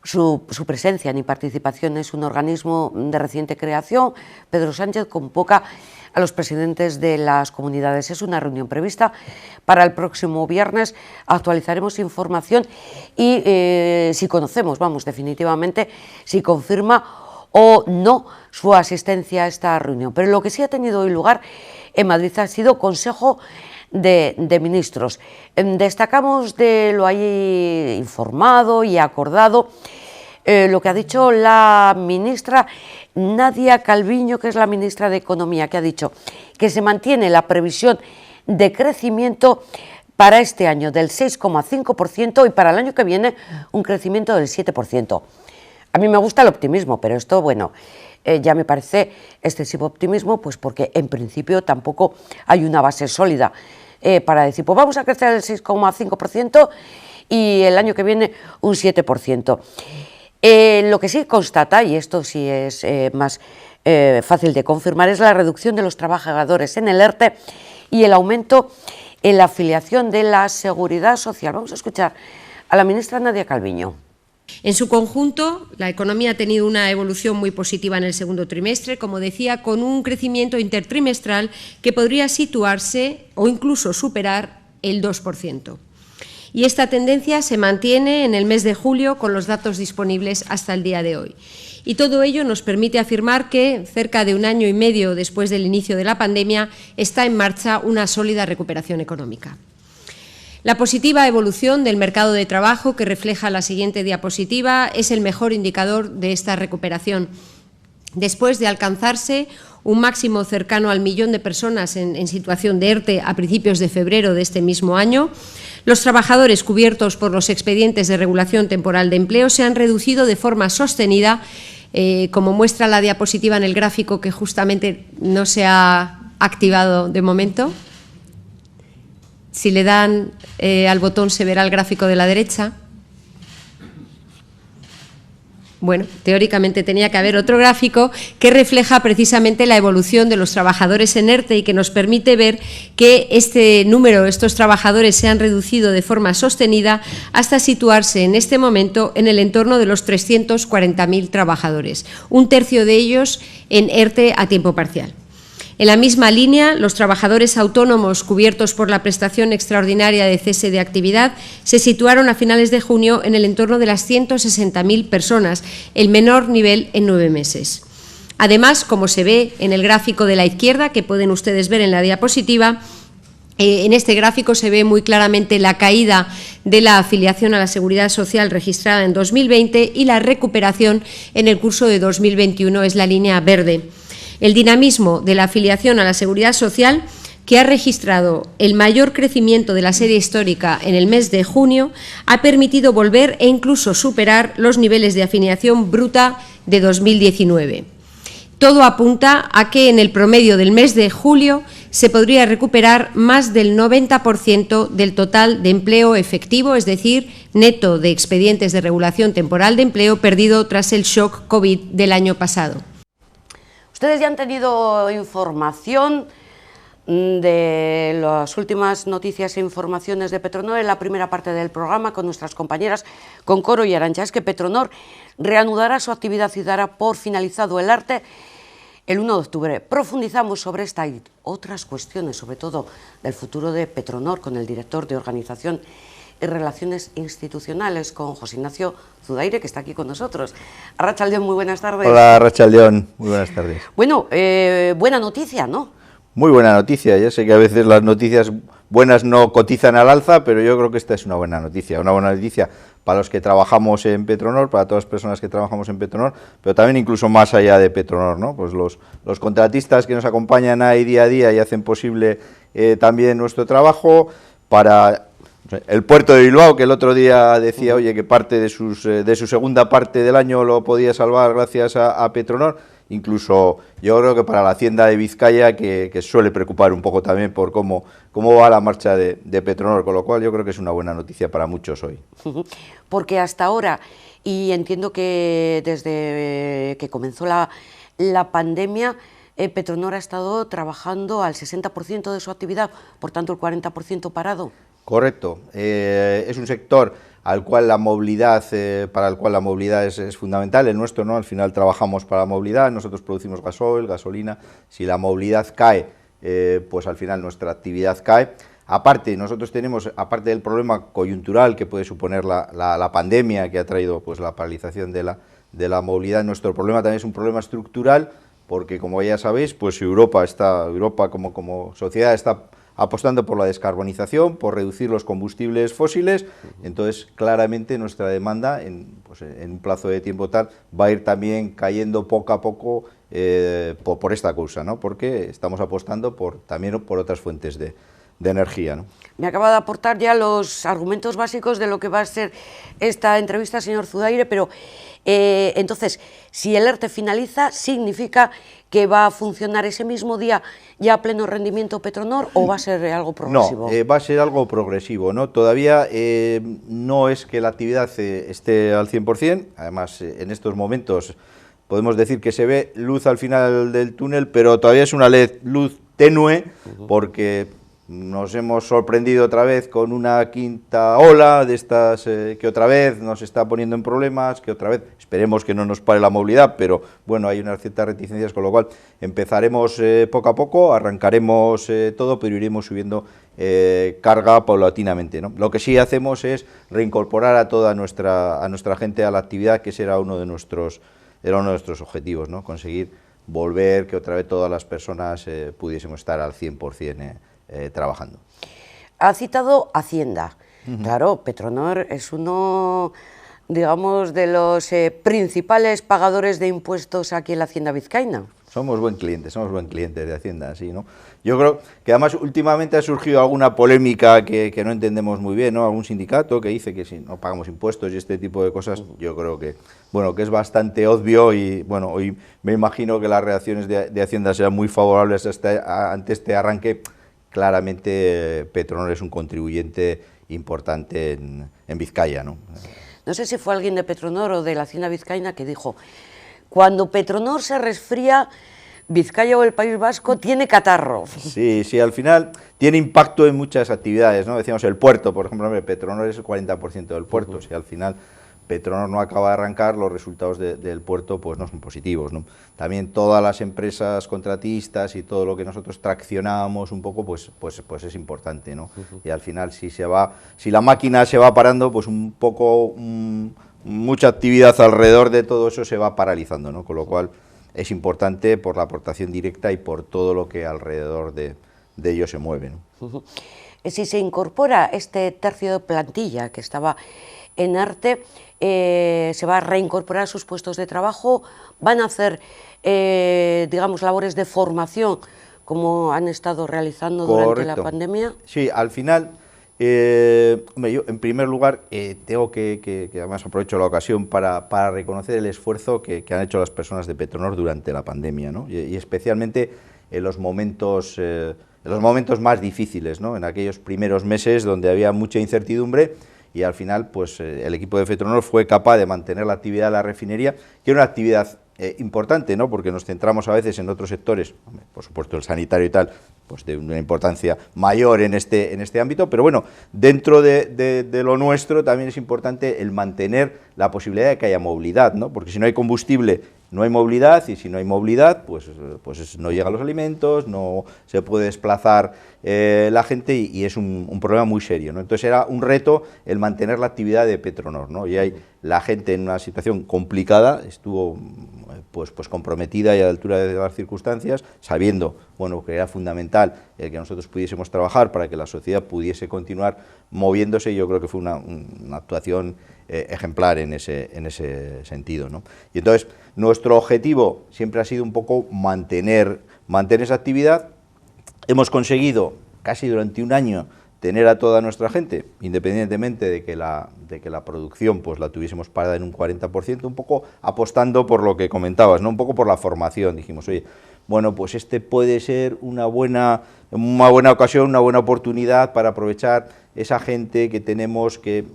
su presencia ni participación. Es un organismo de reciente creación. Pedro Sánchez convoca a los presidentes de las comunidades. Es una reunión prevista para el próximo viernes. Actualizaremos información y si conocemos, definitivamente, si confirma o no su asistencia a esta reunión. Pero lo que sí ha tenido hoy lugar en Madrid ha sido Consejo de Ministros. Destacamos de lo ahí informado y acordado lo que ha dicho la ministra Nadia Calviño, que es la ministra de Economía, que ha dicho que se mantiene la previsión de crecimiento para este año del 6,5% y para el año que viene un crecimiento del 7%. A mí me gusta el optimismo, pero esto, ya me parece excesivo optimismo, pues porque en principio tampoco hay una base sólida para decir, pues vamos a crecer el 6,5% y el año que viene un 7%. Lo que sí constata, y esto sí es más fácil de confirmar, es la reducción de los trabajadores en el ERTE y el aumento en la afiliación de la Seguridad Social. Vamos a escuchar a la ministra Nadia Calviño. En su conjunto, la economía ha tenido una evolución muy positiva en el segundo trimestre, como decía, con un crecimiento intertrimestral que podría situarse o incluso superar el 2%. Y esta tendencia se mantiene en el mes de julio con los datos disponibles hasta el día de hoy. Y todo ello nos permite afirmar que, cerca de un año y medio después del inicio de la pandemia, está en marcha una sólida recuperación económica. La positiva evolución del mercado de trabajo, que refleja la siguiente diapositiva, es el mejor indicador de esta recuperación. Después de alcanzarse un máximo cercano al 1 millón de personas en situación de ERTE a principios de febrero de este mismo año, los trabajadores cubiertos por los expedientes de regulación temporal de empleo se han reducido de forma sostenida, como muestra la diapositiva en el gráfico que justamente no se ha activado de momento. Si le dan al botón se verá el gráfico de la derecha. Bueno, teóricamente tenía que haber otro gráfico que refleja precisamente la evolución de los trabajadores en ERTE y que nos permite ver que este número, estos trabajadores se han reducido de forma sostenida hasta situarse en este momento en el entorno de los 340.000 trabajadores, un tercio de ellos en ERTE a tiempo parcial. En la misma línea, los trabajadores autónomos cubiertos por la prestación extraordinaria de cese de actividad se situaron a finales de junio en el entorno de las 160.000 personas, el menor nivel en 9 meses. Además, como se ve en el gráfico de la izquierda, que pueden ustedes ver en la diapositiva, en este gráfico se ve muy claramente la caída de la afiliación a la Seguridad Social registrada en 2020 y la recuperación en el curso de 2021, es la línea verde. El dinamismo de la afiliación a la Seguridad Social que ha registrado el mayor crecimiento de la serie histórica en el mes de junio, ha permitido volver e incluso superar los niveles de afiliación bruta de 2019. Todo apunta a que en el promedio del mes de julio se podría recuperar más del 90% del total de empleo efectivo, es decir, neto de expedientes de regulación temporal de empleo perdido tras el shock COVID del año pasado. Ustedes ya han tenido información de las últimas noticias e informaciones de Petronor en la primera parte del programa con nuestras compañeras, con Coro y Arantxa. Es que Petronor reanudará su actividad y dará por finalizado el arte el 1 de octubre. Profundizamos sobre esta y otras cuestiones, sobre todo del futuro de Petronor, con el director de Organización y Relaciones Institucionales, con José Ignacio Zudaire, que está aquí con nosotros. Arratsaldeon, muy buenas tardes. Hola, Arratsaldeon, muy buenas tardes. Bueno, buena noticia, ¿no? Muy buena noticia. Ya sé que a veces las noticias buenas no cotizan al alza, pero yo creo que esta es una buena noticia para los que trabajamos en Petronor, para todas las personas que trabajamos en Petronor, pero también incluso más allá de Petronor, ¿no? Pues los contratistas que nos acompañan ahí día a día y hacen posible también nuestro trabajo, para el puerto de Bilbao, que el otro día decía, oye, que parte de su segunda parte del año lo podía salvar gracias a Petronor. Incluso yo creo que para la Hacienda de Vizcaya, que suele preocupar un poco también por cómo va la marcha de Petronor, con lo cual yo creo que es una buena noticia para muchos hoy. Porque hasta ahora, y entiendo que desde que comenzó la pandemia, Petronor ha estado trabajando al 60% de su actividad, por tanto el 40% parado. Correcto, es un sector para el cual la movilidad es fundamental. El nuestro, ¿no? Al final trabajamos para la movilidad, nosotros producimos gasoil, gasolina. Si la movilidad cae, pues al final nuestra actividad cae. Aparte, nosotros tenemos, aparte del problema coyuntural que puede suponer la pandemia, que ha traído pues la paralización de la movilidad, nuestro problema también es un problema estructural, porque como ya sabéis, pues Europa como sociedad está apostando por la descarbonización, por reducir los combustibles fósiles. Entonces claramente nuestra demanda en un plazo de tiempo tal va a ir también cayendo poco a poco por esta causa, ¿no? Porque estamos apostando también por otras fuentes de energía, ¿no? Me acaba de aportar ya los argumentos básicos de lo que va a ser esta entrevista, señor Zudaire, pero entonces, si el ERTE finaliza, ¿significa que va a funcionar ese mismo día ya a pleno rendimiento Petronor o va a ser algo progresivo? No, va a ser algo progresivo, ¿no? Todavía no es que la actividad esté al 100%, además en estos momentos podemos decir que se ve luz al final del túnel, pero todavía es una luz tenue, porque nos hemos sorprendido otra vez con una quinta ola de estas que otra vez nos está poniendo en problemas, que otra vez esperemos que no nos pare la movilidad, pero bueno, hay unas ciertas reticencias, con lo cual empezaremos poco a poco, arrancaremos todo, pero iremos subiendo carga paulatinamente, ¿no? Lo que sí hacemos es reincorporar a toda nuestra gente a la actividad, que era uno de nuestros objetivos, ¿no? Conseguir volver, que otra vez todas las personas pudiésemos estar al 100% trabajando. Ha citado Hacienda. Claro, Petronor es uno, digamos, de los principales pagadores de impuestos aquí en la Hacienda vizcaína. Somos buen cliente de Hacienda, sí, ¿no? Yo creo que además últimamente ha surgido alguna polémica que no entendemos muy bien, ¿no? Algún sindicato que dice que si no pagamos impuestos y este tipo de cosas, yo creo que, bueno, que es bastante obvio y, bueno, hoy me imagino que las reacciones de Hacienda serán muy favorables ante este arranque. Claramente Petronor es un contribuyente importante en Vizcaya, ¿no? No sé si fue alguien de Petronor o de la Hacienda vizcaína que dijo: cuando Petronor se resfría, Vizcaya o el País Vasco tiene catarro. Sí, al final tiene impacto en muchas actividades, ¿no? Decíamos el puerto, por ejemplo, Petronor es el 40% del puerto, si al final Petronor no acaba de arrancar, los resultados del puerto pues no son positivos, ¿no? También todas las empresas contratistas y todo lo que nosotros traccionamos un poco, pues es importante, ¿no? Y al final si la máquina se va parando, pues un poco mucha actividad alrededor de todo eso se va paralizando, ¿no? Con lo cual es importante por la aportación directa y por todo lo que alrededor de ello se mueve, ¿no? Si se incorpora este tercio de plantilla que estaba en arte, se va a reincorporar sus puestos de trabajo, van a hacer, digamos, labores de formación como han estado realizando durante la pandemia. Sí, al final, hombre, yo en primer lugar tengo que además aprovecho la ocasión para reconocer el esfuerzo que han hecho las personas de Petronor durante la pandemia, ¿no? Y especialmente en los momentos más difíciles, ¿no? En aquellos primeros meses donde había mucha incertidumbre, y al final pues el equipo de Petronor fue capaz de mantener la actividad de la refinería, que era una actividad importante, ¿no? Porque nos centramos a veces en otros sectores, por supuesto el sanitario y tal, pues de una importancia mayor en este ámbito, pero bueno, dentro de lo nuestro también es importante el mantener la posibilidad de que haya movilidad, ¿no? Porque si no hay combustible, no hay movilidad, y si no hay movilidad, pues no llegan los alimentos, no se puede desplazar la gente, y es un problema muy serio, ¿no? Entonces era un reto el mantener la actividad de Petronor, ¿no? Y hay la gente en una situación complicada, estuvo pues comprometida y a la altura de las circunstancias, sabiendo, bueno, que era fundamental el que nosotros pudiésemos trabajar para que la sociedad pudiese continuar moviéndose, y yo creo que fue una actuación ejemplar en ese sentido, ¿no? Y entonces nuestro objetivo siempre ha sido un poco mantener esa actividad. Hemos conseguido casi durante un año tener a toda nuestra gente, independientemente de que la producción pues la tuviésemos parada en un 40%, un poco apostando por lo que comentabas, ¿no? Un poco por la formación. Dijimos, oye, bueno, pues puede ser una buena ocasión, una buena oportunidad para aprovechar esa gente que tenemos que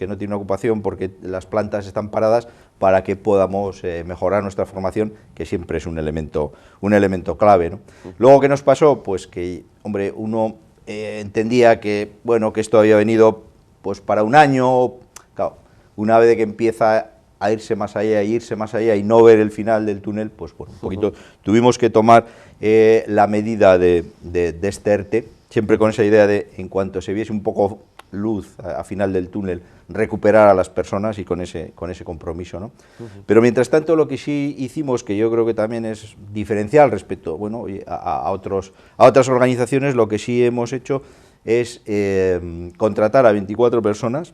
no tiene una ocupación porque las plantas están paradas, para que podamos mejorar nuestra formación, que siempre es un elemento clave, ¿no? Luego, ¿qué nos pasó? Pues que, hombre, uno entendía que, bueno, que esto había venido pues para un año. Claro, una vez que empieza a irse más allá y no ver el final del túnel, pues bueno, un poquito tuvimos que tomar la medida de este ERTE, siempre con esa idea de, en cuanto se viese un poco luz a final del túnel, recuperar a las personas, y con ese compromiso, ¿no? Pero mientras tanto, lo que sí hicimos, que yo creo que también es diferencial respecto, bueno, a otras organizaciones, lo que sí hemos hecho es contratar a 24 personas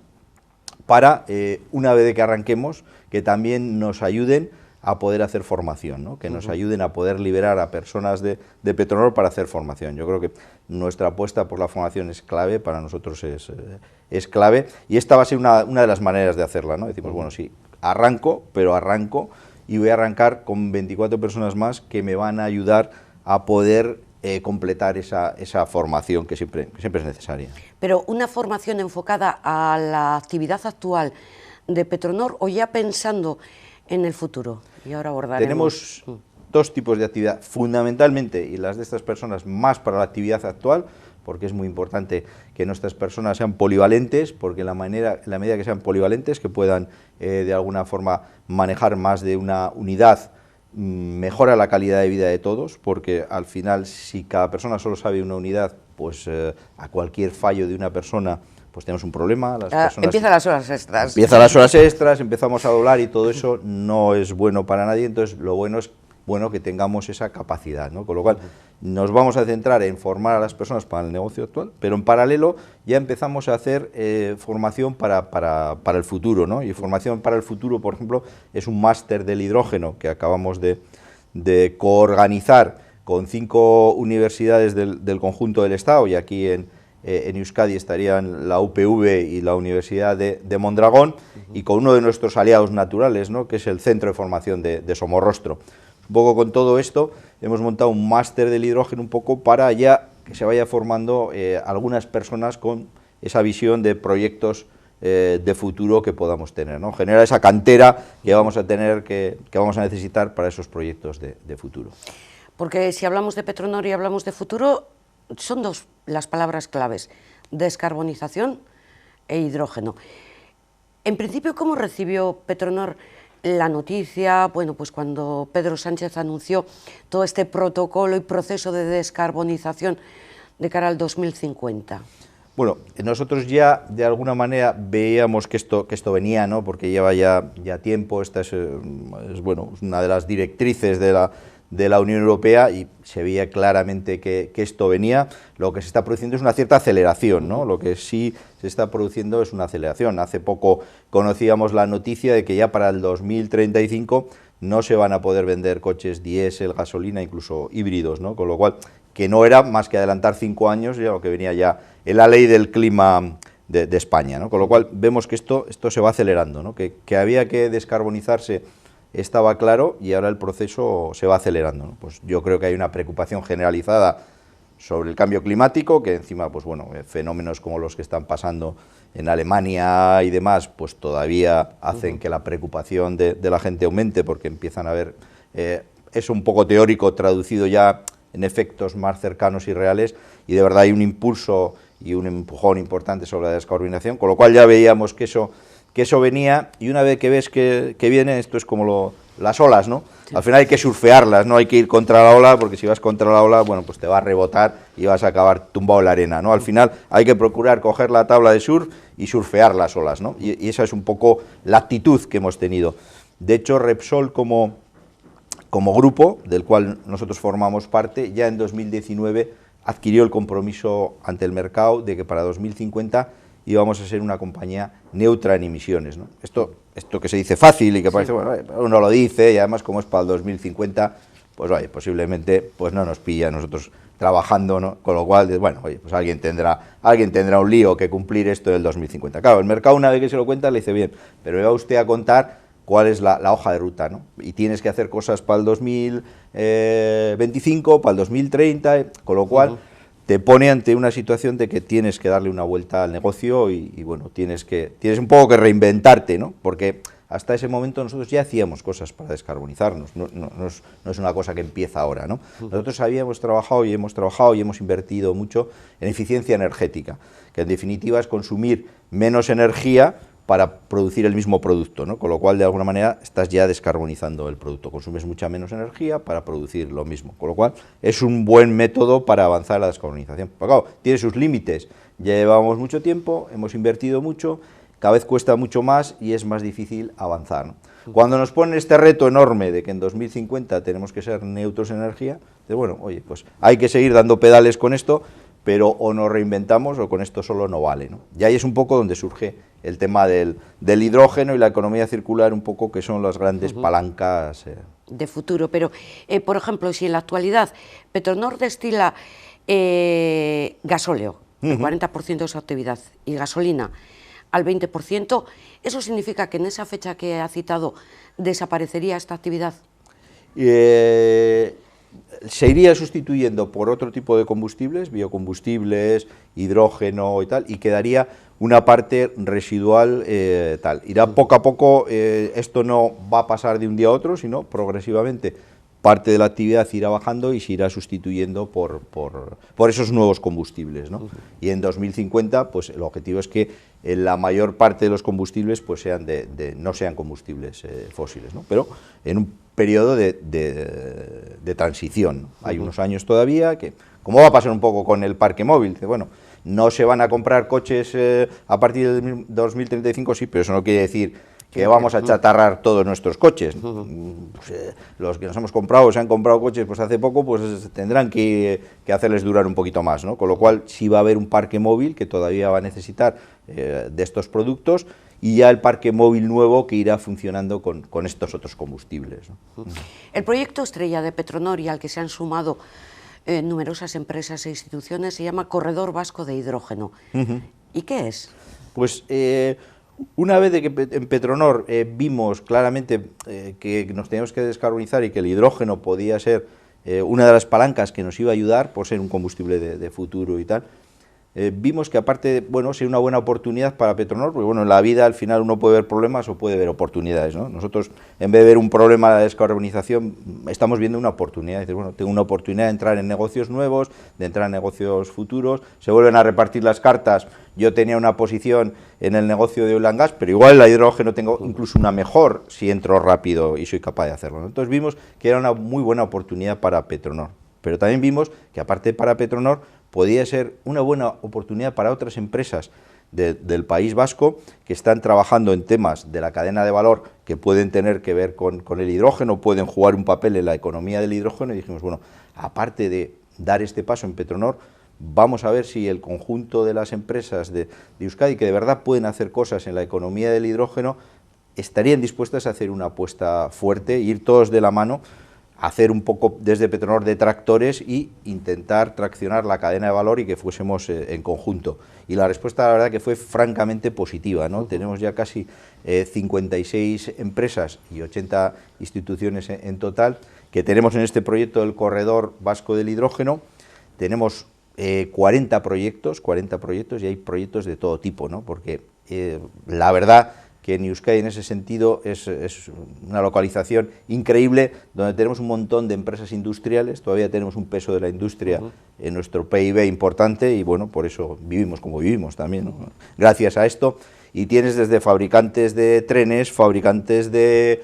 para, una vez que arranquemos, que también nos ayuden a poder hacer formación, ¿no? Que nos ayuden a poder liberar a personas de Petronor para hacer formación. Yo creo que nuestra apuesta por la formación es clave, para nosotros es clave, y esta va a ser una de las maneras de hacerla, ¿no? Decimos, bueno, sí, arranco, y voy a arrancar con 24 personas más que me van a ayudar a poder completar esa formación que siempre es necesaria. Pero una formación enfocada a la actividad actual de Petronor, o ya pensando en el futuro. Y ahora abordaremos. Tenemos dos tipos de actividad, fundamentalmente, y las de estas personas más para la actividad actual, porque es muy importante que nuestras personas sean polivalentes, porque en la medida que sean polivalentes, que puedan de alguna forma manejar más de una unidad, mejora la calidad de vida de todos, porque al final, si cada persona solo sabe una unidad, pues a cualquier fallo de una persona pues tenemos un problema. Empiezan las horas extras. Empiezan las horas extras, empezamos a doblar, y todo eso no es bueno para nadie. Entonces lo bueno es que tengamos esa capacidad, ¿no? Con lo cual nos vamos a centrar en formar a las personas para el negocio actual, pero en paralelo ya empezamos a hacer formación para el futuro, ¿no? Y formación para el futuro, por ejemplo, es un máster del hidrógeno que acabamos de coorganizar con 5 universidades del conjunto del Estado, y aquí en Euskadi estarían la UPV y la Universidad de Mondragón, y con uno de nuestros aliados naturales, ¿no? Que es el Centro de Formación de Somorrostro. Un poco con todo esto hemos montado un máster del hidrógeno, un poco para ya que se vaya formando algunas personas con esa visión de proyectos de futuro que podamos tener, ¿no? Generar esa cantera que vamos a tener, que vamos a necesitar para esos proyectos de futuro. Porque si hablamos de Petronor y hablamos de futuro, son dos las palabras claves: descarbonización e hidrógeno. En principio, ¿cómo recibió Petronor la noticia? Bueno, pues cuando Pedro Sánchez anunció todo este protocolo y proceso de descarbonización de cara al 2050. Bueno, nosotros ya de alguna manera veíamos que esto venía, ¿no? Porque lleva ya tiempo. Esta es una de las directrices de la Unión Europea, y se veía claramente que esto venía. Lo que se está produciendo es una cierta aceleración, ¿no? Lo que sí se está produciendo es una aceleración. Hace poco conocíamos la noticia de que ya para el 2035 no se van a poder vender coches diésel, gasolina, incluso híbridos, ¿no? Con lo cual que no era más que adelantar 5 años ya lo que venía ya en la ley del clima de España, ¿no? Con lo cual vemos que esto se va acelerando, ¿no? Que había que descarbonizarse estaba claro y ahora el proceso se va acelerando, ¿no? Pues yo creo que hay una preocupación generalizada sobre el cambio climático, que encima, pues bueno, fenómenos como los que están pasando en Alemania y demás, pues todavía hacen que la preocupación de la gente aumente, porque empiezan a ver eso un poco teórico traducido ya en efectos más cercanos y reales, y de verdad hay un impulso y un empujón importante sobre la descarbonización, con lo cual ya veíamos que eso venía, y una vez que ves que viene, esto es como las olas, ¿no? Sí. Al final hay que surfearlas, no hay que ir contra la ola, porque si vas contra la ola, bueno, pues te va a rebotar y vas a acabar tumbado en la arena, ¿no? Al final hay que procurar coger la tabla de surf y surfear las olas, ¿no? Y esa es un poco la actitud que hemos tenido. De hecho, Repsol como grupo, del cual nosotros formamos parte, ya en 2019 adquirió el compromiso ante el mercado de que para 2050 íbamos a ser una compañía neutra en emisiones, ¿no? Esto que se dice fácil y que parece, bueno, uno lo dice, y además como es para el 2050, pues oye, posiblemente pues no nos pilla a nosotros trabajando, ¿no? Con lo cual, bueno, oye, pues alguien tendrá un lío que cumplir esto del 2050. Claro, el mercado una vez que se lo cuenta le dice, bien, pero me va usted a contar cuál es la hoja de ruta, ¿no? Y tienes que hacer cosas para el 2025, para el 2030, con lo cual te pone ante una situación de que tienes que darle una vuelta al negocio y bueno, tienes un poco que reinventarte, ¿no? Porque hasta ese momento nosotros ya hacíamos cosas para descarbonizarnos, no es una cosa que empieza ahora, ¿no? Nosotros habíamos trabajado y hemos invertido mucho en eficiencia energética, que en definitiva es consumir menos energía para producir el mismo producto, ¿no? Con lo cual, de alguna manera, estás ya descarbonizando el producto, consumes mucha menos energía para producir lo mismo, con lo cual es un buen método para avanzar en la descarbonización. Pero claro, tiene sus límites, ya llevamos mucho tiempo, hemos invertido mucho, cada vez cuesta mucho más y es más difícil avanzar, ¿no? Cuando nos ponen este reto enorme de que en 2050 tenemos que ser neutros en energía, bueno, oye, pues hay que seguir dando pedales con esto, pero o nos reinventamos o con esto solo no vale, ¿no? Y ahí es un poco donde surge el tema del hidrógeno y la economía circular, un poco que son las grandes palancas de futuro. Pero, por ejemplo, si en la actualidad Petronor destila gasóleo, el 40% de su actividad, y gasolina al 20%, ¿eso significa que en esa fecha que ha citado desaparecería esta actividad? Se iría sustituyendo por otro tipo de combustibles, biocombustibles, hidrógeno y tal, y quedaría una parte residual tal. Irá poco a poco, esto no va a pasar de un día a otro, sino progresivamente parte de la actividad irá bajando y se irá sustituyendo por esos nuevos combustibles, ¿no? Y en 2050, pues el objetivo es que la mayor parte de los combustibles pues no sean combustibles fósiles, ¿no? Pero en un periodo de transición. Hay unos años todavía que, como va a pasar un poco con el parque móvil, que bueno, no se van a comprar coches a partir del 2035, sí, pero eso no quiere decir que vamos a chatarrar todos nuestros coches. Pues, los que nos hemos comprado, se han comprado coches pues hace poco, pues tendrán que hacerles durar un poquito más, ¿no? Con lo cual sí va a haber un parque móvil que todavía va a necesitar de estos productos, y ya el parque móvil nuevo que irá funcionando con estos otros combustibles, ¿no? El proyecto estrella de Petronor, y al que se han sumado numerosas empresas e instituciones, se llama Corredor Vasco de Hidrógeno. ¿Y qué es? Pues una vez de que en Petronor vimos claramente que nos teníamos que descarbonizar y que el hidrógeno podía ser una de las palancas que nos iba a ayudar por ser un combustible de futuro y tal, vimos que aparte, bueno, sería una buena oportunidad para Petronor, porque bueno, en la vida al final uno puede ver problemas o puede ver oportunidades, ¿no? Nosotros, en vez de ver un problema de la descarbonización, estamos viendo una oportunidad. Dices, bueno, tengo una oportunidad de entrar en negocios nuevos, de entrar en negocios futuros, se vuelven a repartir las cartas. Yo tenía una posición en el negocio de oil and gas, pero igual el hidrógeno tengo incluso una mejor si entro rápido y soy capaz de hacerlo, ¿no? Entonces vimos que era una muy buena oportunidad para Petronor, pero también vimos que aparte para Petronor podía ser una buena oportunidad para otras empresas del País Vasco que están trabajando en temas de la cadena de valor que pueden tener que ver con el hidrógeno, pueden jugar un papel en la economía del hidrógeno, y dijimos, bueno, aparte de dar este paso en Petronor, vamos a ver si el conjunto de las empresas de Euskadi, que de verdad pueden hacer cosas en la economía del hidrógeno, estarían dispuestas a hacer una apuesta fuerte, ir todos de la mano hacer un poco desde Petronor de tractores y intentar traccionar la cadena de valor y que fuésemos en conjunto. Y la respuesta, la verdad, que fue francamente positiva, ¿no? Tenemos ya casi 56 empresas y 80 instituciones en total que tenemos en este proyecto del Corredor Vasco del Hidrógeno. Tenemos 40 proyectos y hay proyectos de todo tipo, ¿no? Porque la verdad que en Euskadi en ese sentido es una localización increíble, donde tenemos un montón de empresas industriales, todavía tenemos un peso de la industria en nuestro PIB importante y bueno, por eso vivimos como vivimos también, ¿no? Gracias a esto, y tienes desde fabricantes de trenes, fabricantes de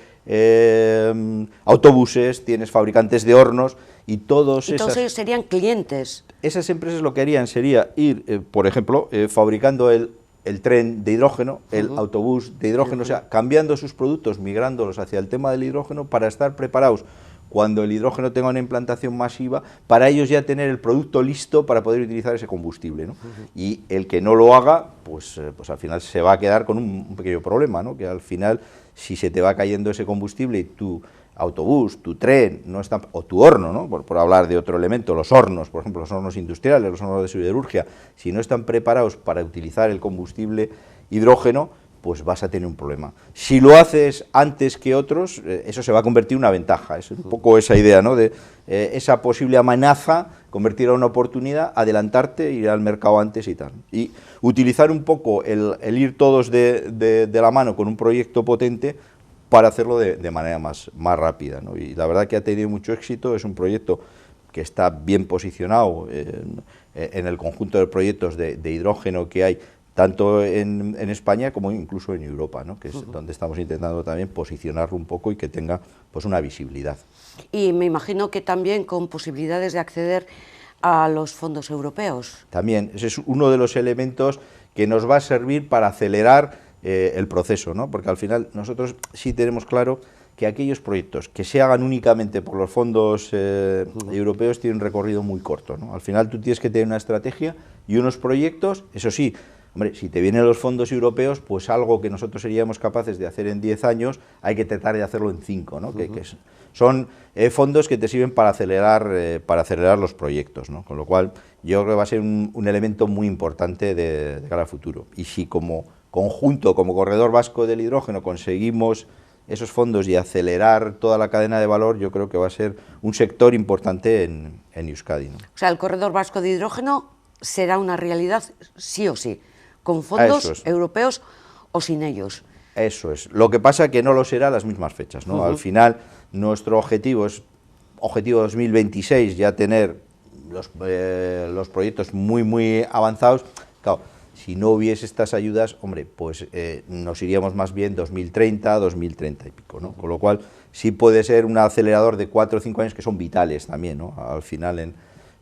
autobuses, tienes fabricantes de hornos y todos ellos serían clientes. Esas empresas lo que harían sería ir, por ejemplo, fabricando el tren de hidrógeno, el autobús de hidrógeno, o sea, cambiando sus productos, migrándolos hacia el tema del hidrógeno para estar preparados cuando el hidrógeno tenga una implantación masiva, para ellos ya tener el producto listo para poder utilizar ese combustible, ¿no? Y el que no lo haga, pues al final se va a quedar con un pequeño problema, ¿no? Que al final, si se te va cayendo ese combustible y tu autobús, tu tren, no está, o tu horno, ¿no? Por hablar de otro elemento, los hornos, por ejemplo, los hornos industriales, los hornos de siderurgia, si no están preparados para utilizar el combustible hidrógeno, pues vas a tener un problema. Si lo haces antes que otros, eso se va a convertir en una ventaja. Es un poco esa idea, ¿no? De esa posible amenaza, convertirla en una oportunidad, adelantarte, ir al mercado antes y tal. Y utilizar un poco el ir todos de la mano con un proyecto potente para hacerlo de manera más rápida, ¿no? Y la verdad que ha tenido mucho éxito, es un proyecto que está bien posicionado en el conjunto de proyectos de hidrógeno que hay, tanto en España como incluso en Europa, ¿no? Que es donde estamos intentando también posicionarlo un poco y que tenga pues una visibilidad. Y me imagino que también con posibilidades de acceder a los fondos europeos. También, ese es uno de los elementos que nos va a servir para acelerar el proceso, ¿no? Porque al final nosotros sí tenemos claro que aquellos proyectos que se hagan únicamente por los fondos europeos tienen un recorrido muy corto, ¿no? Al final tú tienes que tener una estrategia y unos proyectos, eso sí, hombre, si te vienen los fondos europeos, pues algo que nosotros seríamos capaces de hacer en 10 años, hay que tratar de hacerlo en 5, ¿no? Que son fondos que te sirven para acelerar los proyectos, ¿no? Con lo cual, yo creo que va a ser un elemento muy importante de cara al futuro. Y si como conjunto, como Corredor Vasco del Hidrógeno, conseguimos esos fondos y acelerar toda la cadena de valor, yo creo que va a ser un sector importante en Euskadi, ¿no? O sea, el Corredor Vasco de Hidrógeno será una realidad sí o sí, con fondos europeos o sin ellos. Eso es. Lo que pasa es que no lo será a las mismas fechas, ¿no? Al final, nuestro objetivo es, objetivo 2026, ya tener los proyectos muy avanzados. Claro, si no hubiese estas ayudas, hombre, pues nos iríamos más bien 2030, 2030 y pico, ¿no? Con lo cual, sí puede ser un acelerador de 4 o 5 años que son vitales también, ¿no? Al final,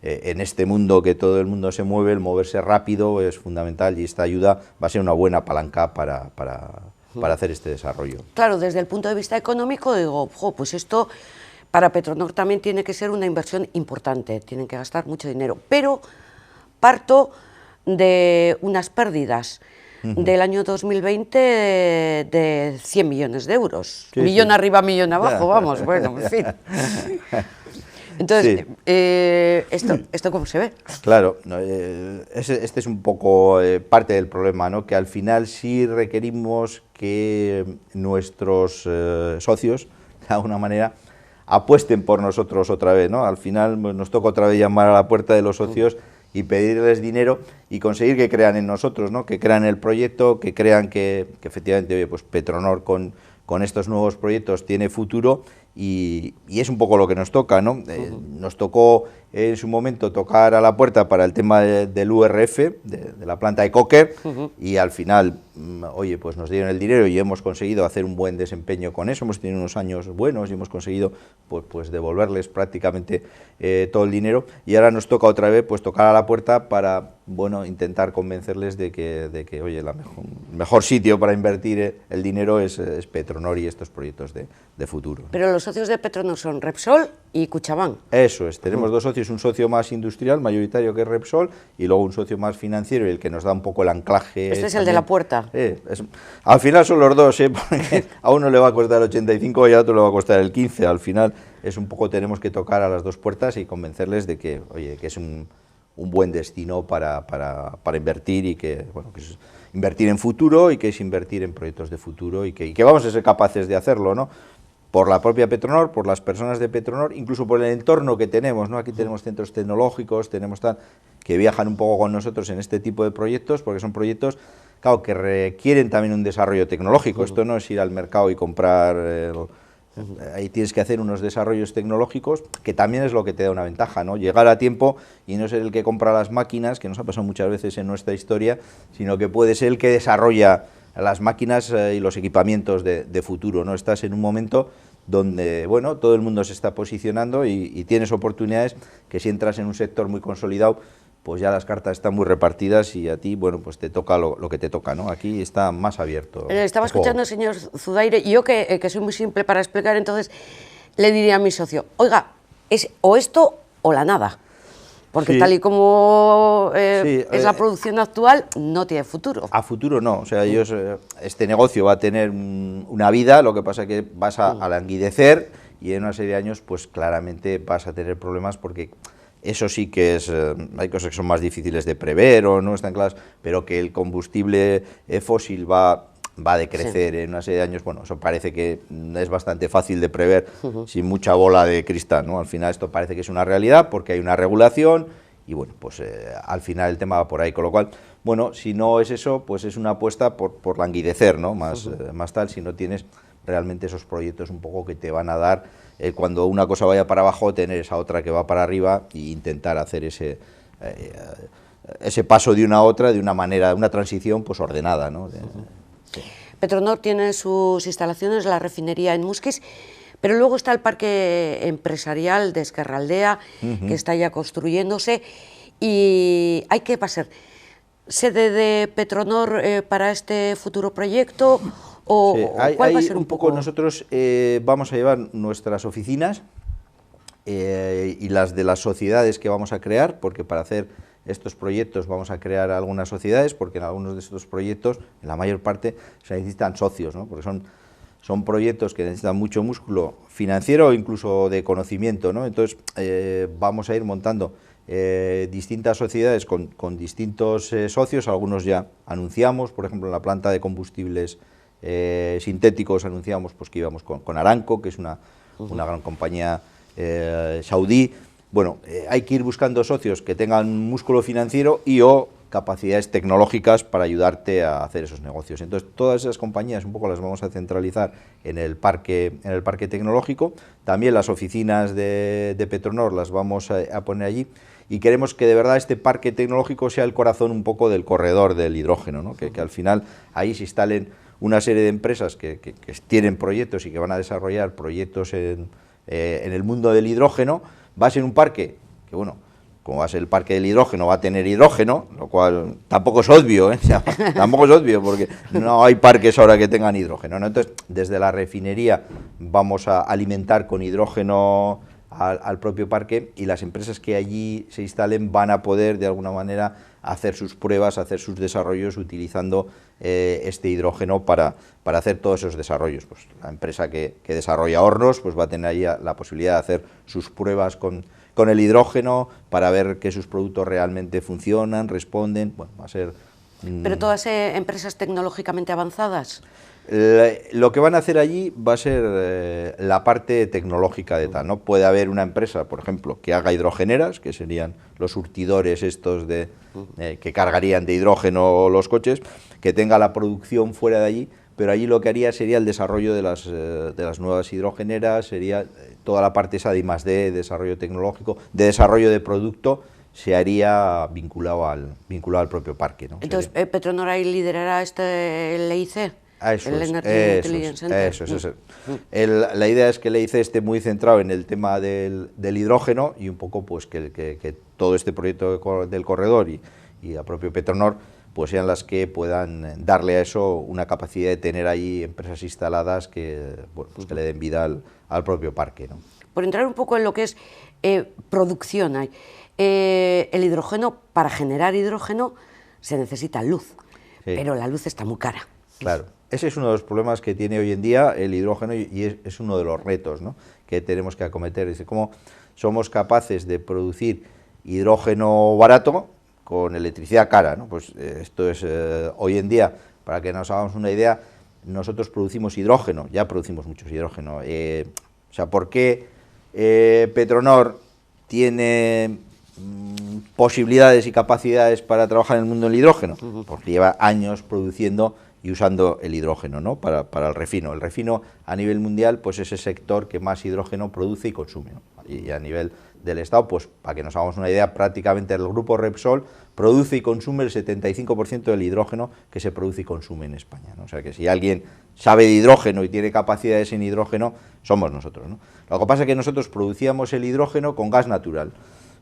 en este mundo que todo el mundo se mueve, el moverse rápido es fundamental y esta ayuda va a ser una buena palanca para hacer este desarrollo. Claro, desde el punto de vista económico digo, pues esto para Petronor también tiene que ser una inversión importante, tienen que gastar mucho dinero, pero parto de unas pérdidas del año 2020 de 100 millones de euros, sí, millón arriba, millón abajo, vamos, bueno, en fin. Entonces, ¿esto cómo se ve? Claro, este es un poco parte del problema, ¿no? Que al final sí requerimos que nuestros socios, de alguna manera, apuesten por nosotros otra vez, ¿no? Al final pues, nos toca otra vez llamar a la puerta de los socios y pedirles dinero y conseguir que crean en nosotros, ¿no? Que crean en el proyecto, que crean que efectivamente, oye, pues Petronor con estos nuevos proyectos tiene futuro. Y es un poco lo que nos toca, ¿no? Nos tocó en su momento tocar a la puerta para el tema del URF, de la planta de Cocker, y al final, oye, pues nos dieron el dinero y hemos conseguido hacer un buen desempeño con eso, hemos tenido unos años buenos y hemos conseguido pues devolverles prácticamente todo el dinero, y ahora nos toca otra vez pues tocar a la puerta para, bueno, intentar convencerles de que oye, el mejor sitio para invertir el dinero es Petronor y estos proyectos de futuro. Pero los socios de Petronor son Repsol y Kutxabank. Eso es, tenemos dos socios, un socio más industrial, mayoritario, que es Repsol, y luego un socio más financiero, y el que nos da un poco el anclaje. Este es el de la puerta. Al final son los dos, porque a uno le va a costar 85 y a otro le va a costar el 15. Al final es un poco, tenemos que tocar a las dos puertas y convencerles de que, oye, que es un buen destino para invertir, y que, bueno, que es invertir en futuro, y que es invertir en proyectos de futuro, y que vamos a ser capaces de hacerlo, ¿no? Por la propia Petronor, por las personas de Petronor, incluso por el entorno que tenemos, ¿no? Aquí tenemos centros tecnológicos, tenemos que viajan un poco con nosotros en este tipo de proyectos, porque son proyectos, claro, que requieren también un desarrollo tecnológico. Esto no es ir al mercado y comprar, ahí tienes que hacer unos desarrollos tecnológicos, que también es lo que te da una ventaja, ¿no? Llegar a tiempo y no ser el que compra las máquinas, que nos ha pasado muchas veces en nuestra historia, sino que puede ser el que desarrolla las máquinas y los equipamientos de futuro, ¿no? Estás en un momento donde, bueno, todo el mundo se está posicionando y tienes oportunidades que, si entras en un sector muy consolidado, pues ya las cartas están muy repartidas y a ti, bueno, pues te toca lo que te toca, ¿no? Aquí está más abierto. Estaba escuchando al señor Zudaire, y yo que soy muy simple para explicar, entonces le diría a mi socio, oiga, es o esto o la nada. Porque sí, tal y como sí, es la producción actual, no tiene futuro. A futuro no, o sea, ellos, este negocio va a tener una vida, lo que pasa es que vas a languidecer, y en una serie de años pues claramente vas a tener problemas, porque eso sí que es, hay cosas que son más difíciles de prever o no están claras, pero que el combustible fósil va a decrecer en una serie de años, bueno, eso parece que es bastante fácil de prever sin mucha bola de cristal, ¿no? Al final esto parece que es una realidad porque hay una regulación y, bueno, pues al final el tema va por ahí, con lo cual, bueno, si no es eso, pues es una apuesta por languidecer, ¿no? Más tal, si no tienes realmente esos proyectos un poco que te van a dar, cuando una cosa vaya para abajo, tener esa otra que va para arriba e intentar hacer ese paso de una a otra de una manera, una transición pues ordenada, ¿no? Petronor tiene sus instalaciones, la refinería en Musquis, pero luego está el parque empresarial de Ezkerraldea, que está ya construyéndose, y hay que pasar sede de Petronor para este futuro proyecto, o sí, ¿cuál va a ser un poco? Nosotros vamos a llevar nuestras oficinas y las de las sociedades que vamos a crear, porque para hacer estos proyectos vamos a crear algunas sociedades, porque en algunos de estos proyectos, en la mayor parte, se necesitan socios, ¿no? Porque son proyectos que necesitan mucho músculo financiero o incluso de conocimiento, ¿no? Entonces vamos a ir montando distintas sociedades con distintos socios. Algunos ya anunciamos, por ejemplo, en la planta de combustibles sintéticos anunciamos pues que íbamos con Aramco, que es una gran compañía saudí. Bueno, hay que ir buscando socios que tengan músculo financiero y o capacidades tecnológicas para ayudarte a hacer esos negocios. Entonces, todas esas compañías un poco las vamos a centralizar en el parque tecnológico. También las oficinas de Petronor las vamos a poner allí, y queremos que de verdad este parque tecnológico sea el corazón un poco del corredor del hidrógeno, ¿no? Que al final ahí se instalen una serie de empresas que tienen proyectos y que van a desarrollar proyectos en el mundo del hidrógeno. Va a ser un parque que, bueno, como va a ser el parque del hidrógeno, va a tener hidrógeno, lo cual tampoco es obvio, ¿eh? O sea, tampoco es obvio, porque no hay parques ahora que tengan hidrógeno, ¿no? Entonces, desde la refinería vamos a alimentar con hidrógeno al propio parque, y las empresas que allí se instalen van a poder, de alguna manera, hacer sus pruebas, hacer sus desarrollos utilizando este hidrógeno para hacer todos esos desarrollos. Pues la empresa que desarrolla hornos pues va a tener ahí la posibilidad de hacer sus pruebas con el hidrógeno para ver que sus productos realmente funcionan, responden. Bueno, va a ser... ¿Pero todas empresas tecnológicamente avanzadas? Lo que van a hacer allí va a ser la parte tecnológica de tal, ¿no? Puede haber una empresa, por ejemplo, que haga hidrogeneras, que serían los surtidores estos que cargarían de hidrógeno los coches, que tenga la producción fuera de allí, pero allí lo que haría sería el desarrollo de las nuevas hidrogeneras, sería toda la parte esa de I+D, desarrollo tecnológico, de desarrollo de producto, se haría vinculado al propio parque, ¿no? Entonces, Petronor ahí liderará el EIC. Eso es. La idea es que el EIC esté muy centrado en el tema del hidrógeno, y un poco pues que todo este proyecto del corredor y el propio Petronor pues sean las que puedan darle a eso una capacidad de tener ahí empresas instaladas que, bueno, pues que le den vida al propio parque, ¿no? por entrar un poco en lo que es producción. El hidrógeno, para generar hidrógeno se necesita luz, pero la luz está muy cara. Claro, ese es uno de los problemas que tiene hoy en día el hidrógeno y es uno de los retos, ¿no?, que tenemos que acometer. Es cómo somos capaces de producir hidrógeno barato con electricidad cara, ¿no? Pues esto es hoy en día, para que nos hagamos una idea, nosotros producimos hidrógeno, ya producimos mucho hidrógeno. O sea, ¿por qué Petronor tiene posibilidades y capacidades para trabajar en el mundo del hidrógeno? Porque lleva años produciendo y usando el hidrógeno, ¿no?, para el refino. El refino a nivel mundial pues es el sector que más hidrógeno produce y consume, ¿no? Y a nivel del Estado, pues para que nos hagamos una idea, prácticamente el grupo Repsol produce y consume el 75% del hidrógeno que se produce y consume en España, ¿no? O sea que si alguien sabe de hidrógeno y tiene capacidades en hidrógeno, somos nosotros, ¿no? Lo que pasa es que nosotros producíamos el hidrógeno con gas natural.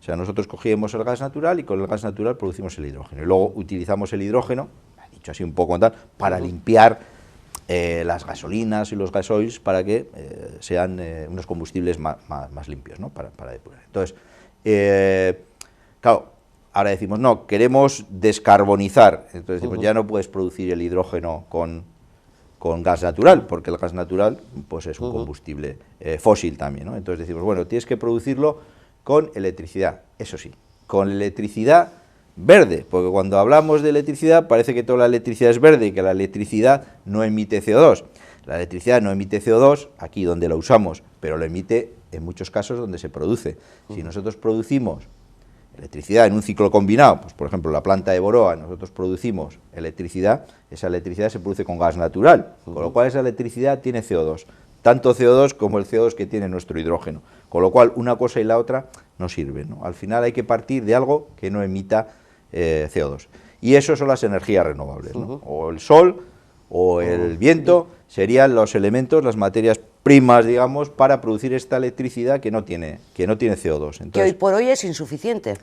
O sea, nosotros cogíamos el gas natural y con el gas natural producimos el hidrógeno. Y luego utilizamos el hidrógeno, dicho así un poco tal, para limpiar las gasolinas y los gasoils para que sean unos combustibles más limpios, ¿no?, para depurar. Entonces, claro, ahora decimos, no, queremos descarbonizar. Entonces decimos, ya no puedes producir el hidrógeno con gas natural, porque el gas natural pues es un combustible fósil también, ¿no? Entonces decimos, bueno, tienes que producirlo con electricidad, eso sí, con electricidad verde, porque cuando hablamos de electricidad parece que toda la electricidad es verde y que la electricidad no emite CO2. La electricidad no emite CO2 aquí donde la usamos, pero lo emite en muchos casos donde se produce. Si nosotros producimos electricidad en un ciclo combinado, pues por ejemplo la planta de Boroa, nosotros producimos electricidad, esa electricidad se produce con gas natural, con lo cual esa electricidad tiene CO2, tanto CO2 como el CO2 que tiene nuestro hidrógeno, con lo cual una cosa y la otra no sirven, ¿no? Al final hay que partir de algo que no emita CO2, y eso son las energías renovables, ¿no? O el sol o el viento serían los elementos, las materias primas, digamos, para producir esta electricidad que no tiene CO2. Entonces, que hoy por hoy es insuficiente.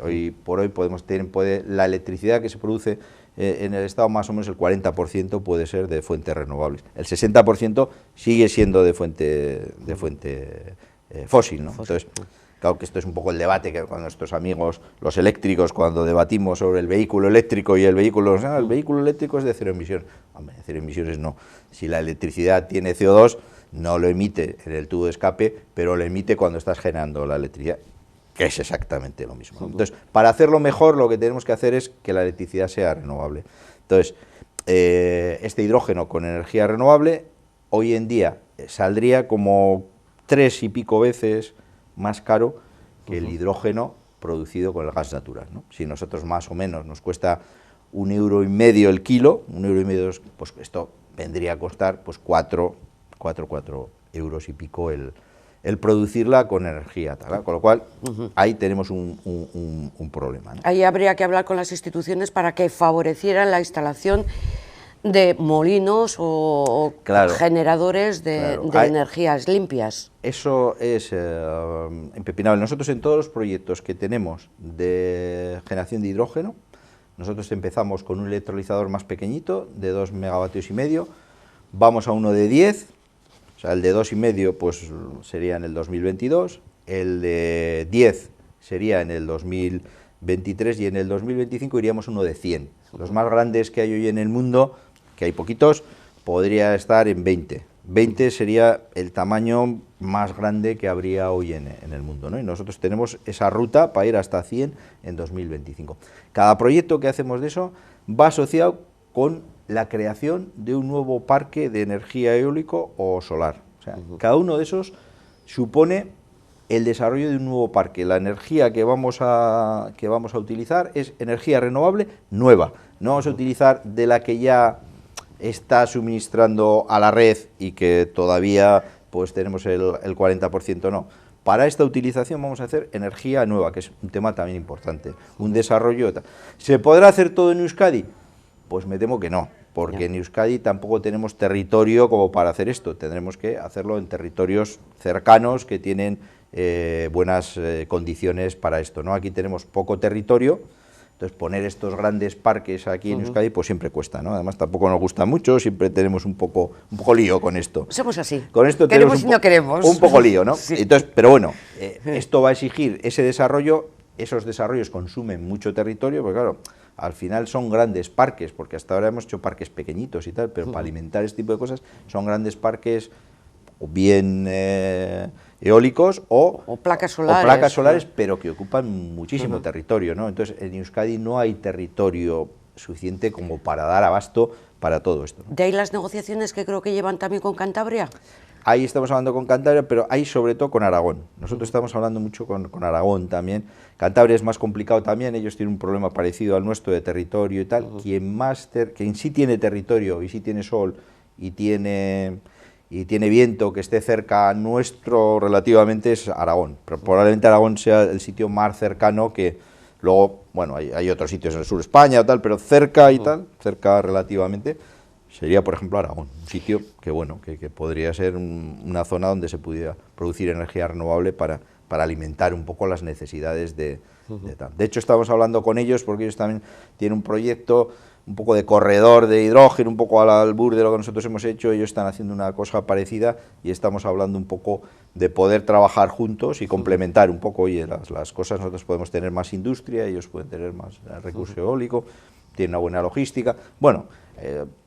Hoy por hoy podemos tener, la electricidad que se produce en el Estado, más o menos el 40% puede ser de fuentes renovables. El 60% sigue siendo de fuente fósil, ¿no? Entonces, claro que esto es un poco el debate que con nuestros amigos, los eléctricos, cuando debatimos sobre el vehículo eléctrico y el vehículo eléctrico es de cero emisiones. Hombre, de cero emisiones no. Si la electricidad tiene CO2, no lo emite en el tubo de escape, pero lo emite cuando estás generando la electricidad, que es exactamente lo mismo. Entonces, para hacerlo mejor, lo que tenemos que hacer es que la electricidad sea renovable. Entonces, este hidrógeno con energía renovable, hoy en día saldría como 3 y pico veces más caro que el hidrógeno producido con el gas natural, ¿no? Si nosotros más o menos nos cuesta 1,5 € el kilo, 1,5 €, pues esto vendría a costar pues 4 euros y pico el producirla con energía tal, ¿no? Con lo cual ahí tenemos un problema, ¿no? Ahí habría que hablar con las instituciones para que favorecieran la instalación de molinos o generadores de energías limpias. Eso es impepinable. Nosotros en todos los proyectos que tenemos de generación de hidrógeno, nosotros empezamos con un electrolizador más pequeñito, de 2,5 megavatios, vamos a uno de 10, o sea, el de 2,5 pues sería en el 2022, el de 10 sería en el 2023 y en el 2025 iríamos a uno de 100. Los más grandes que hay hoy en el mundo, que hay poquitos, podría estar en 20. 20 sería el tamaño más grande que habría hoy en el mundo, ¿no? Y nosotros tenemos esa ruta para ir hasta 100 en 2025. Cada proyecto que hacemos de eso va asociado con la creación de un nuevo parque de energía eólico o solar. O sea, cada uno de esos supone el desarrollo de un nuevo parque. La energía que vamos a utilizar es energía renovable nueva. No vamos a utilizar de la que ya está suministrando a la red y que todavía pues tenemos el 40%, no. Para esta utilización vamos a hacer energía nueva, que es un tema también importante, un desarrollo. ¿Se podrá hacer todo en Euskadi? Pues me temo que no, porque en Euskadi tampoco tenemos territorio como para hacer esto. Tendremos que hacerlo en territorios cercanos que tienen buenas condiciones para esto, ¿no? Aquí tenemos poco territorio, Entonces, poner estos grandes parques aquí en Euskadi, pues siempre cuesta, ¿no? Además, tampoco nos gusta mucho, siempre tenemos un poco lío con esto. Somos así. Con esto queremos tenemos y no queremos. Un poco lío, ¿no? Sí. Entonces, pero bueno, esto va a exigir ese desarrollo. Esos desarrollos consumen mucho territorio, porque claro, al final son grandes parques, porque hasta ahora hemos hecho parques pequeñitos y tal, pero para alimentar este tipo de cosas son grandes parques o bien eólicos o placas solares, pero que ocupan muchísimo territorio, ¿no? Entonces, en Euskadi no hay territorio suficiente como para dar abasto para todo esto, ¿no? De ahí las negociaciones que creo que llevan también con Cantabria. Ahí estamos hablando con Cantabria, pero ahí sobre todo con Aragón. Nosotros estamos hablando mucho con Aragón también. Cantabria es más complicado también, ellos tienen un problema parecido al nuestro de territorio y tal. Quien sí tiene territorio y sí tiene sol y tiene viento que esté cerca nuestro relativamente es Aragón. Pero probablemente Aragón sea el sitio más cercano que luego, bueno, hay otros sitios en el sur de España o tal, pero cerca y tal, cerca relativamente, sería, por ejemplo, Aragón, un sitio que, bueno, que podría ser una zona donde se pudiera producir energía renovable para alimentar un poco las necesidades de tal. De hecho, estamos hablando con ellos porque ellos también tienen un proyecto un poco de corredor de hidrógeno, un poco al albur de lo que nosotros hemos hecho. Ellos están haciendo una cosa parecida y estamos hablando un poco de poder trabajar juntos y complementar un poco, oye, las cosas. Nosotros podemos tener más industria, ellos pueden tener más recurso eólico, tienen una buena logística. Bueno,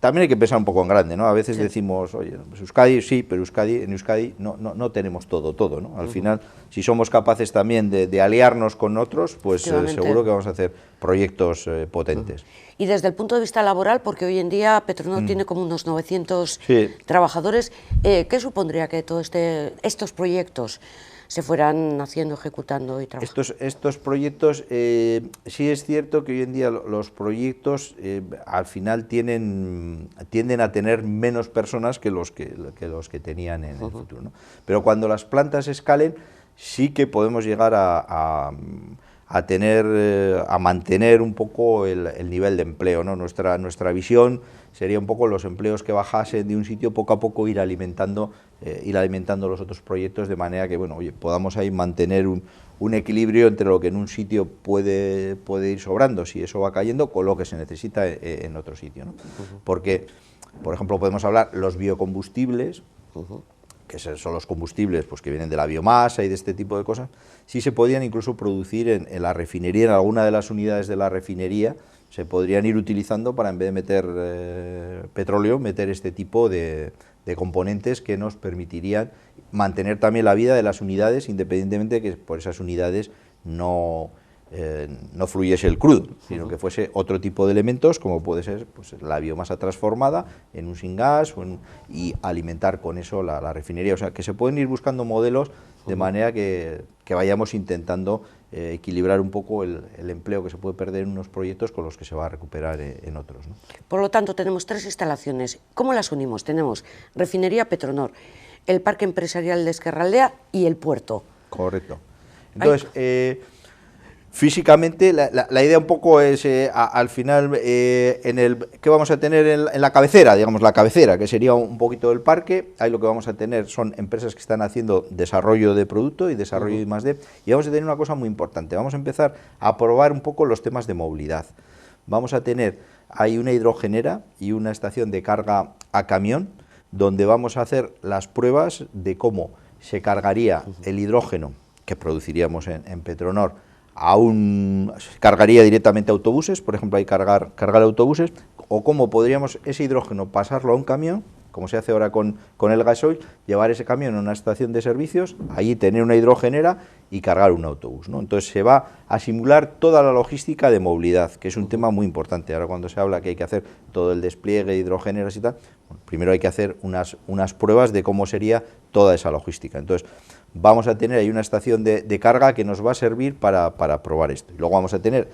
también hay que pensar un poco en grande, ¿no? A veces decimos, oye, pues Euskadi sí, pero en Euskadi no tenemos todo, ¿no? Al final, si somos capaces también de aliarnos con otros, pues seguro que vamos a hacer proyectos potentes. Y desde el punto de vista laboral, porque hoy en día Petronor tiene como unos 900 trabajadores, ¿qué supondría que todos estos proyectos se fueran haciendo, ejecutando y trabajando? Estos proyectos, sí es cierto que hoy en día los proyectos al final tienden a tener menos personas que los que tenían en el futuro, ¿no? Pero cuando las plantas escalen, sí que podemos llegar a mantener un poco el nivel de empleo, ¿no? Nuestra visión sería un poco los empleos que bajasen de un sitio, poco a poco ir alimentando los otros proyectos, de manera que, bueno, oye, podamos ahí mantener un equilibrio entre lo que en un sitio puede ir sobrando, si eso va cayendo, con lo que se necesita en otro sitio, ¿no? Porque, por ejemplo, podemos hablar los biocombustibles, que son los combustibles pues, que vienen de la biomasa y de este tipo de cosas, sí se podían incluso producir en la refinería, en alguna de las unidades de la refinería, se podrían ir utilizando para, en vez de meter petróleo, meter este tipo de componentes que nos permitirían mantener también la vida de las unidades, independientemente de que por esas unidades no fluyese el crudo, sino que fuese otro tipo de elementos, como puede ser pues, la biomasa transformada en un syngas y alimentar con eso la refinería. O sea, que se pueden ir buscando modelos de manera que vayamos intentando equilibrar un poco el empleo que se puede perder en unos proyectos con los que se va a recuperar en otros, ¿no? Por lo tanto, tenemos 3 instalaciones. ¿Cómo las unimos? Tenemos refinería Petronor, el parque empresarial de Ezkerraldea y el puerto. Correcto. Entonces, físicamente, la idea un poco es, al final, ¿qué vamos a tener en la cabecera? Digamos, la cabecera, que sería un poquito del parque. Ahí lo que vamos a tener son empresas que están haciendo desarrollo de producto y desarrollo de I+D. Y vamos a tener una cosa muy importante. Vamos a empezar a probar un poco los temas de movilidad. Vamos a tener ahí una hidrogenera y una estación de carga a camión, donde vamos a hacer las pruebas de cómo se cargaría el hidrógeno que produciríamos en Petronor, cargaría directamente autobuses, por ejemplo, hay cargar autobuses, o cómo podríamos ese hidrógeno pasarlo a un camión, como se hace ahora con el gasoil, llevar ese camión a una estación de servicios, allí tener una hidrogenera y cargar un autobús, ¿no? Entonces se va a simular toda la logística de movilidad, que es un tema muy importante. Ahora cuando se habla que hay que hacer todo el despliegue de hidrogeneras y tal, bueno, primero hay que hacer unas pruebas de cómo sería toda esa logística. Entonces vamos a tener ahí una estación de carga que nos va a servir para probar esto. Y luego vamos a tener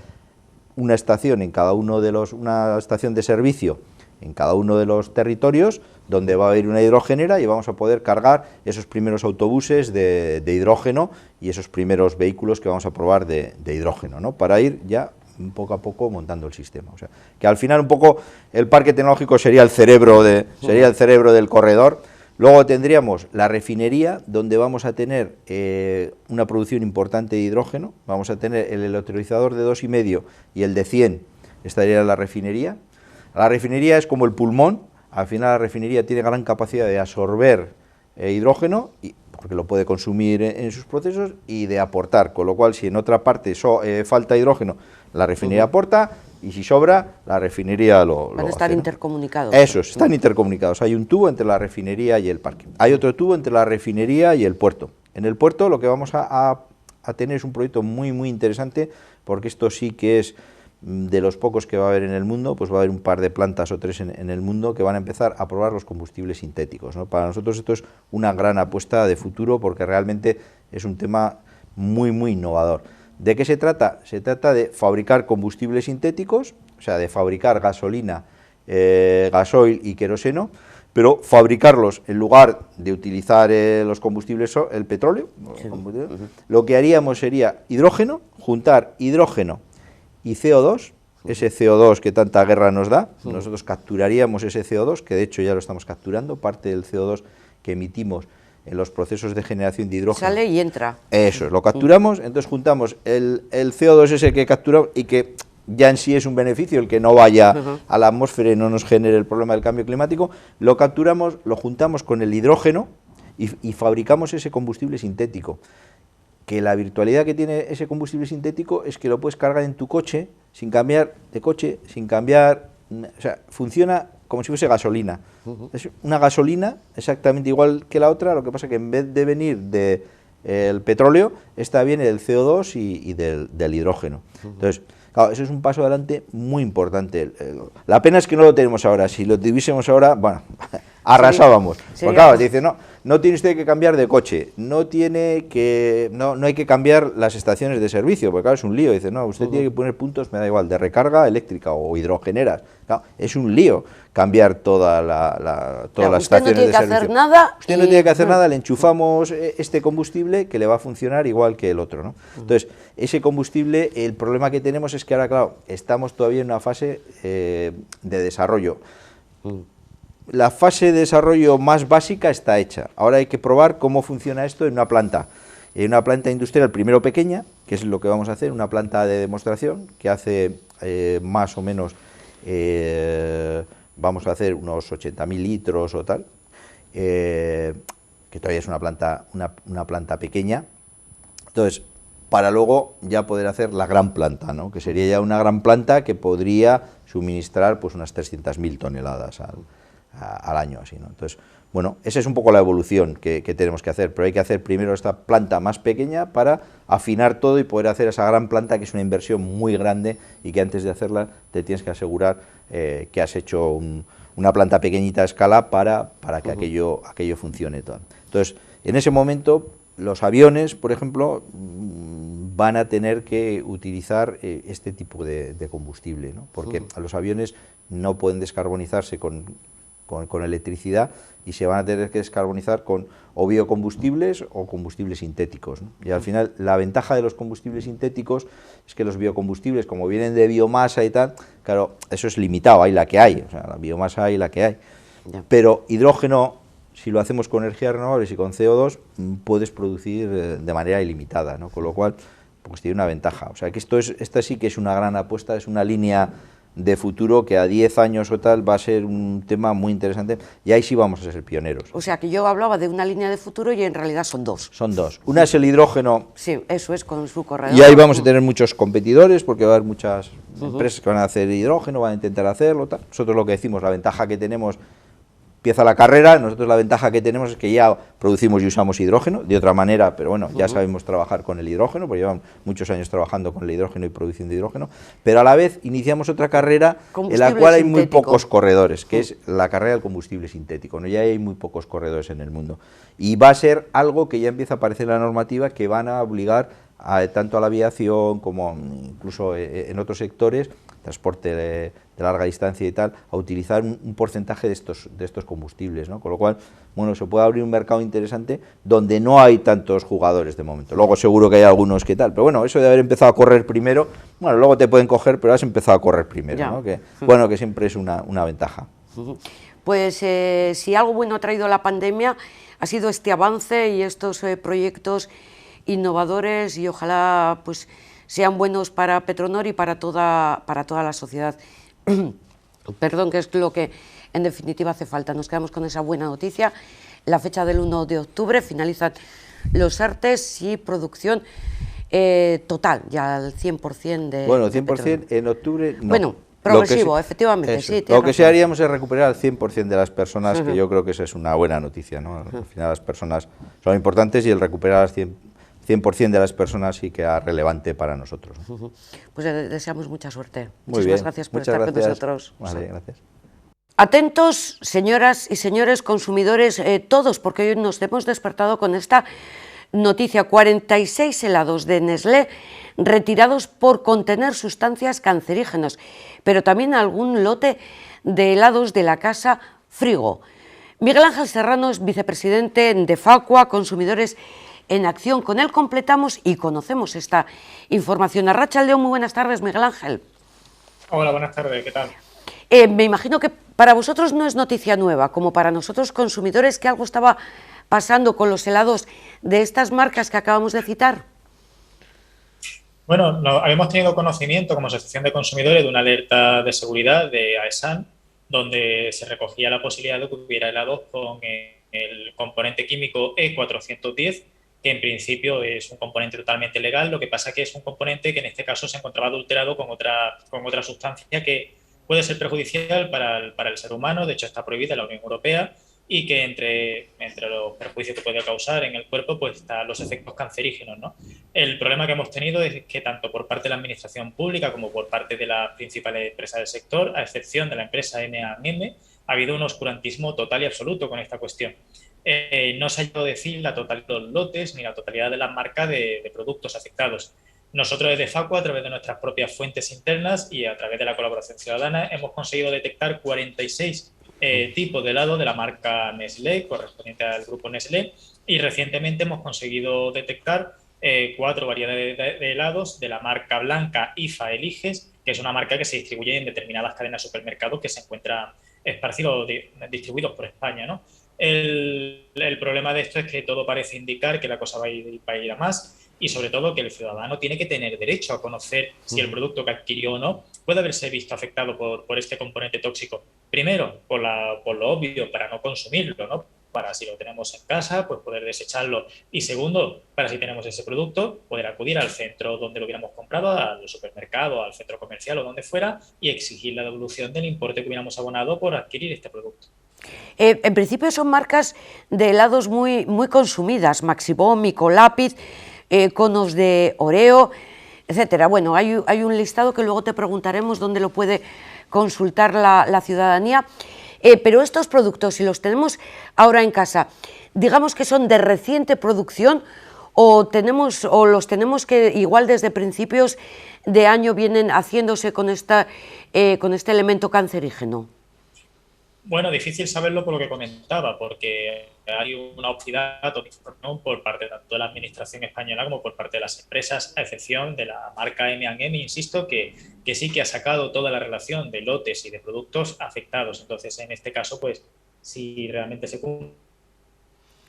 una estación una estación de servicio en cada uno de los territorios, donde va a haber una hidrogenera y vamos a poder cargar esos primeros autobuses de hidrógeno y esos primeros vehículos que vamos a probar de hidrógeno, ¿no? Para ir ya poco a poco montando el sistema. O sea, que al final un poco el parque tecnológico sería el cerebro del corredor, Luego tendríamos la refinería, donde vamos a tener una producción importante de hidrógeno. Vamos a tener el electrolizador de 2,5 y el de 100, estaría en la refinería. La refinería es como el pulmón, al final la refinería tiene gran capacidad de absorber hidrógeno, porque lo puede consumir en sus procesos, y de aportar, con lo cual si en otra parte falta hidrógeno, la refinería aporta, y si sobra, la refinería lo Van a estar hace, ¿no? intercomunicados. Eso, están intercomunicados. Hay un tubo entre la refinería y el parque. Hay otro tubo entre la refinería y el puerto. En el puerto lo que vamos a tener es un proyecto muy, muy interesante, porque esto sí que es de los pocos que va a haber en el mundo, pues va a haber un par de plantas o 3 en el mundo que van a empezar a probar los combustibles sintéticos, ¿no? Para nosotros esto es una gran apuesta de futuro, porque realmente es un tema muy, muy innovador. ¿De qué se trata? Se trata de fabricar combustibles sintéticos, o sea, de fabricar gasolina, gasoil y queroseno, pero fabricarlos en lugar de utilizar los combustibles, el petróleo, sí. Lo que haríamos sería hidrógeno, juntar hidrógeno y CO2, ese CO2 que tanta guerra nos da, nosotros capturaríamos ese CO2, que de hecho ya lo estamos capturando, parte del CO2 que emitimos en los procesos de generación de hidrógeno. Sale y entra. Eso, lo capturamos, entonces juntamos el CO2 ese que capturamos y que ya en sí es un beneficio, el que no vaya a la atmósfera y no nos genere el problema del cambio climático, lo capturamos, lo juntamos con el hidrógeno y fabricamos ese combustible sintético. Que la virtualidad que tiene ese combustible sintético es que lo puedes cargar en tu coche sin cambiar de coche, sin cambiar, o sea, funciona como si fuese gasolina. Es una gasolina exactamente igual que la otra, lo que pasa que en vez de venir del petróleo, esta viene del CO2 y del hidrógeno. Entonces, claro, eso es un paso adelante muy importante. La pena es que no lo tenemos ahora. Si lo tuviésemos ahora, bueno, arrasábamos. Porque claro, dice, no tiene usted que cambiar de coche, no hay que cambiar las estaciones de servicio, porque claro, es un lío. Dice, no, usted tiene que poner puntos, me da igual, de recarga eléctrica o hidrogeneras. Claro, es un lío cambiar todas las estaciones de servicio. Usted no tiene que hacer nada. Usted no tiene que hacer nada, le enchufamos este combustible que le va a funcionar igual que el otro, ¿no? Entonces, ese combustible, el problema que tenemos es que ahora, claro, estamos todavía en una fase de desarrollo. La fase de desarrollo más básica está hecha. Ahora hay que probar cómo funciona esto en una planta. En una planta industrial, primero pequeña, que es lo que vamos a hacer, una planta de demostración que hace más o menos, vamos a hacer unos 80.000 litros o tal, que todavía es una planta pequeña. Entonces, para luego ya poder hacer la gran planta, ¿no? Que sería ya una gran planta que podría suministrar pues unas 300.000 toneladas al año, así, ¿no? Entonces, bueno, esa es un poco la evolución que tenemos que hacer, pero hay que hacer primero esta planta más pequeña para afinar todo y poder hacer esa gran planta, que es una inversión muy grande y que antes de hacerla te tienes que asegurar que has hecho una planta pequeñita a escala para que aquello funcione todo. Entonces, en ese momento, los aviones, por ejemplo, van a tener que utilizar este tipo de combustible, ¿no? Porque los aviones no pueden descarbonizarse con electricidad y se van a tener que descarbonizar con o biocombustibles o combustibles sintéticos, ¿no? Y al final la ventaja de los combustibles sintéticos es que los biocombustibles, como vienen de biomasa y tal, claro, eso es limitado, hay la que hay, o sea, la biomasa hay la que hay, pero hidrógeno, si lo hacemos con energías renovables y con CO2, puedes producir de manera ilimitada, ¿no? Con lo cual, pues tiene una ventaja. O sea, que esta sí que es una gran apuesta, es una línea de futuro que a 10 años o tal va a ser un tema muy interesante y ahí sí vamos a ser pioneros. O sea, que yo hablaba de una línea de futuro y en realidad son dos. Son dos. Una es el hidrógeno. Sí, eso es, con su corredor. Y ahí vamos a tener muchos competidores porque va a haber muchas empresas que van a hacer hidrógeno, van a intentar hacerlo, tal. Nosotros lo que decimos, la ventaja que tenemos, empieza la carrera, nosotros la ventaja que tenemos es que ya producimos y usamos hidrógeno, de otra manera, pero bueno, ya sabemos trabajar con el hidrógeno, porque llevan muchos años trabajando con el hidrógeno y produciendo hidrógeno, pero a la vez iniciamos otra carrera en la cual hay muy pocos corredores, que es la carrera del combustible sintético, ¿no? Ya hay muy pocos corredores en el mundo. Y va a ser algo que ya empieza a aparecer en la normativa, que van a obligar tanto a la aviación como incluso en otros sectores, transporte de larga distancia y tal, a utilizar un porcentaje de estos combustibles, ¿no? Con lo cual, bueno, se puede abrir un mercado interesante donde no hay tantos jugadores de momento. Luego seguro que hay algunos que tal, pero bueno, eso de haber empezado a correr primero, bueno, luego te pueden coger, pero has empezado a correr primero, ¿no? Que, bueno, que siempre es una ventaja. Pues si algo bueno ha traído la pandemia ha sido este avance y estos proyectos innovadores, y ojalá pues sean buenos para Petronor y para toda la sociedad. Perdón, que es lo que en definitiva hace falta. Nos quedamos con esa buena noticia. La fecha del 1 de octubre finalizan los artes y producción total, ya al 100% de... Bueno, de 100% Petronor. en octubre no. Bueno, progresivo, efectivamente, eso, sí. Lo que sí razón. haríamos es recuperar al 100% de las personas, que yo creo que esa es una buena noticia, ¿no? Al final las personas son importantes y el recuperar al 100% de las personas sí que es relevante para nosotros. Pues deseamos mucha suerte. Muy Muchísimas bien. gracias por Muchas estar gracias. con nosotros. Vale, gracias. Atentos, señoras y señores consumidores, todos, porque hoy nos hemos despertado con esta noticia. 46 helados de Nestlé retirados por contener sustancias cancerígenas, pero también algún lote de helados de la casa Frigo. Miguel Ángel Serrano es vicepresidente de Facua, Consumidores en Acción. Con él completamos y conocemos esta información. Arratsalde On, muy buenas tardes, Miguel Ángel. Hola, buenas tardes, ¿qué tal? Me imagino que para vosotros no es noticia nueva, como para nosotros consumidores, que algo estaba pasando con los helados de estas marcas que acabamos de citar. Bueno, habíamos tenido conocimiento como Asociación de Consumidores de una alerta de seguridad de AESAN, donde se recogía la posibilidad de que hubiera helados con el componente químico E410, que en principio es un componente totalmente legal. Lo que pasa que es un componente que en este caso se encontraba adulterado con otra sustancia que puede ser perjudicial para el ser humano. De hecho, está prohibida en la Unión Europea, y que entre los perjuicios que puede causar en el cuerpo pues están los efectos cancerígenos, ¿no? El problema que hemos tenido es que tanto por parte de la administración pública como por parte de las principales empresas del sector, a excepción de la empresa M&M, ha habido un oscurantismo total y absoluto con esta cuestión. No se ha llegado a decir la totalidad de los lotes ni la totalidad de las marcas de productos afectados. Nosotros desde Facua, a través de nuestras propias fuentes internas y a través de la colaboración ciudadana, hemos conseguido detectar 46 tipos de helado de la marca Nestlé, correspondiente al grupo Nestlé, y recientemente hemos conseguido detectar 4 variedades de helados de la marca blanca IFA Eliges, que es una marca que se distribuye en determinadas cadenas de supermercados que se encuentran esparcidos, distribuidos por España, ¿no? El problema de esto es que todo parece indicar que la cosa va a ir a más, y sobre todo que el ciudadano tiene que tener derecho a conocer si el producto que adquirió o no puede haberse visto afectado por este componente tóxico. Primero, por lo obvio, para no consumirlo, ¿no? Para si lo tenemos en casa, pues poder desecharlo. Y segundo, para si tenemos ese producto, poder acudir al centro donde lo hubiéramos comprado, al supermercado, al centro comercial o donde fuera, y exigir la devolución del importe que hubiéramos abonado por adquirir este producto. En principio son marcas de helados muy consumidas, Maxibón, Micolápiz, conos de Oreo, etcétera. Bueno, hay un listado que luego te preguntaremos dónde lo puede consultar la ciudadanía. Pero estos productos, si los tenemos ahora en casa, digamos que son de reciente producción, o los tenemos que igual desde principios de año vienen haciéndose con este elemento cancerígeno. Bueno, difícil saberlo por lo que comentaba, porque hay una opacidad, ¿no?, por parte tanto de la administración española como por parte de las empresas, a excepción de la marca M&M, insisto, que sí que ha sacado toda la relación de lotes y de productos afectados. Entonces, en este caso, pues, si realmente se cumple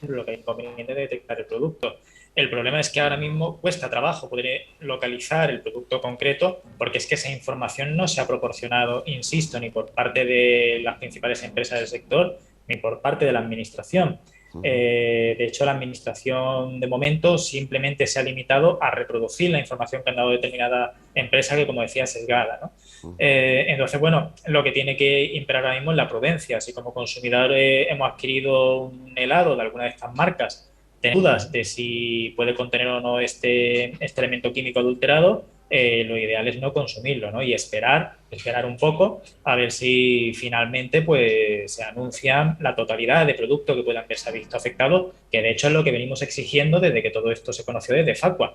lo que hay inconveniente de detectar el producto. El problema es que ahora mismo cuesta trabajo poder localizar el producto concreto, porque es que esa información no se ha proporcionado, insisto, ni por parte de las principales empresas del sector, ni por parte de la administración. De hecho, la administración de momento simplemente se ha limitado a reproducir la información que han dado determinada empresa, que, como decía, es sesgada, ¿no? Entonces, bueno, lo que tiene que imperar ahora mismo es la prudencia. Si como consumidores hemos adquirido un helado de alguna de estas marcas, tenemos dudas de si puede contener o no este elemento químico adulterado, lo ideal es no consumirlo, ¿no? Y esperar un poco a ver si finalmente pues se anuncian la totalidad de productos que puedan verse visto afectados, que de hecho es lo que venimos exigiendo desde que todo esto se conoció desde Facua,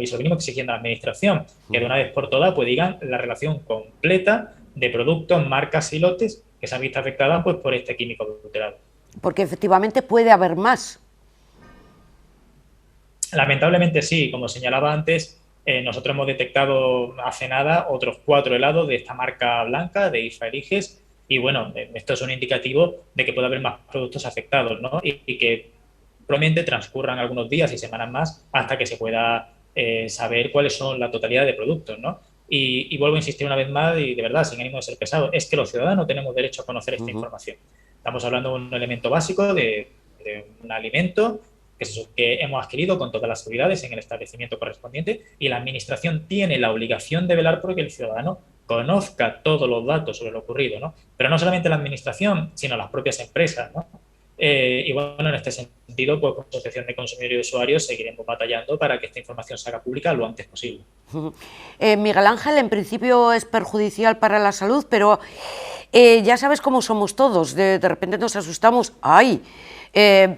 y eso venimos exigiendo a la administración, que de una vez por todas pues digan la relación completa de productos, marcas y lotes que se han visto afectadas pues por este químico adulterado. Porque efectivamente puede haber más. Lamentablemente sí, como señalaba antes, nosotros hemos detectado hace nada otros 4 helados de esta marca blanca, de IFA Eliges, Y bueno, esto es un indicativo de que puede haber más productos afectados, ¿no? Y que probablemente transcurran algunos días y semanas más hasta que se pueda saber cuáles son la totalidad de productos, ¿no? Y vuelvo a insistir una vez más, y de verdad, sin ánimo de ser pesado, es que los ciudadanos tenemos derecho a conocer esta información. Estamos hablando de un elemento básico de un alimento que hemos adquirido con todas las seguridades en el establecimiento correspondiente, y la Administración tiene la obligación de velar por que el ciudadano conozca todos los datos sobre lo ocurrido, ¿no? Pero no solamente la Administración, sino las propias empresas, ¿no? Y bueno, en este sentido, pues como Asociación de Consumidores y Usuarios seguiremos batallando para que esta información se haga pública lo antes posible. Miguel Ángel, en principio es perjudicial para la salud, pero ya sabes cómo somos todos, de repente nos asustamos. ¡Ay!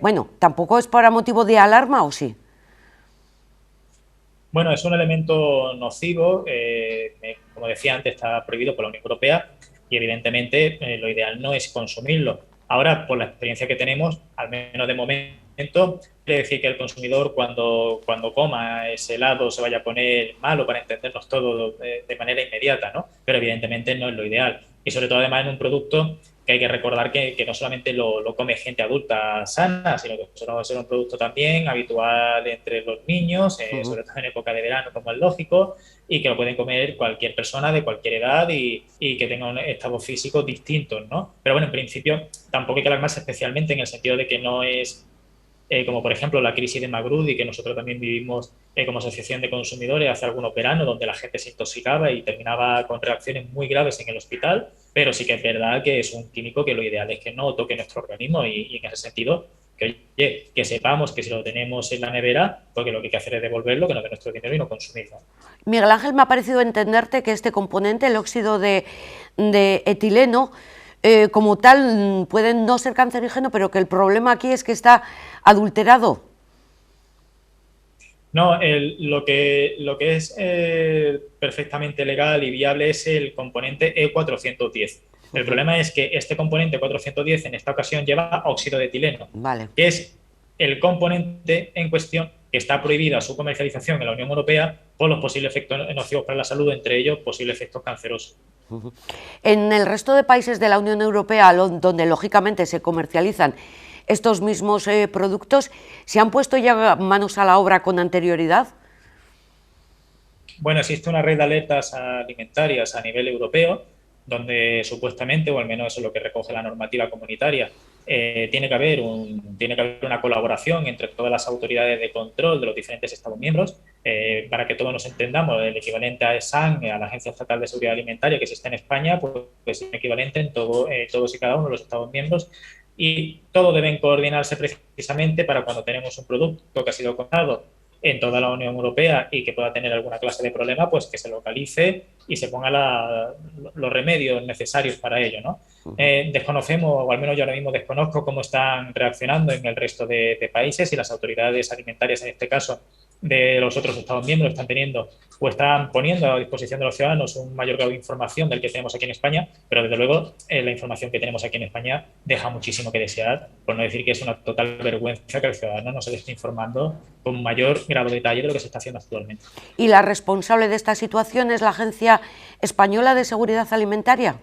Bueno, ¿tampoco es para motivo de alarma o sí? Bueno, es un elemento nocivo, como decía antes, está prohibido por la Unión Europea y evidentemente lo ideal no es consumirlo. Ahora, por la experiencia que tenemos, al menos de momento, quiere decir que el consumidor cuando coma ese helado se vaya a poner malo, para entendernos todos de manera inmediata, ¿no? Pero evidentemente no es lo ideal. Y sobre todo además en un producto que hay que recordar que no solamente lo come gente adulta sana, sino que suele ser un producto también habitual entre los niños, sobre todo en época de verano, como es lógico, y que lo pueden comer cualquier persona de cualquier edad y que tenga un estado físico distinto, ¿no? Pero bueno, en principio tampoco hay que alarmarse especialmente en el sentido de que no es como por ejemplo la crisis de Magrudi, que nosotros también vivimos como asociación de consumidores hace algunos veranos, donde la gente se intoxicaba y terminaba con reacciones muy graves en el hospital, pero sí que es verdad que es un químico que lo ideal es que no toque nuestro organismo y en ese sentido que, oye, que sepamos que si lo tenemos en la nevera, porque lo que hay que hacer es devolverlo, que no de nuestro dinero y no consumirlo. Miguel Ángel, me ha parecido entenderte que este componente, el óxido de etileno, como tal puede no ser cancerígeno, pero que el problema aquí es que está adulterado. No, lo que es perfectamente legal y viable es el componente E410. El problema es que este componente 410 en esta ocasión lleva óxido de etileno, que es el componente en cuestión que está prohibida su comercialización en la Unión Europea por los posibles efectos nocivos para la salud, entre ellos posibles efectos cancerosos. En el resto de países de la Unión Europea, donde lógicamente se comercializan estos mismos productos, ¿se han puesto ya manos a la obra con anterioridad? Bueno, existe una red de alertas alimentarias a nivel europeo, donde supuestamente, o al menos eso es lo que recoge la normativa comunitaria, tiene que haber una colaboración entre todas las autoridades de control de los diferentes Estados miembros, para que todos nos entendamos. El equivalente a ESAN, a la Agencia Estatal de Seguridad Alimentaria, que existe en España, pues es equivalente en todos y cada uno de los Estados miembros, y todos deben coordinarse precisamente para cuando tenemos un producto que ha sido comprado en toda la Unión Europea y que pueda tener alguna clase de problema, pues que se localice y se ponga los remedios necesarios para ello, ¿no? Desconocemos, o al menos yo ahora mismo desconozco cómo están reaccionando en el resto de países, y las autoridades alimentarias, en este caso, de los otros Estados miembros, están teniendo o están poniendo a disposición de los ciudadanos un mayor grado de información del que tenemos aquí en España, pero desde luego la información que tenemos aquí en España deja muchísimo que desear, por no decir que es una total vergüenza que el ciudadano no se le esté informando con mayor grado de detalle de lo que se está haciendo actualmente. ¿Y la responsable de esta situación es la Agencia Española de Seguridad Alimentaria?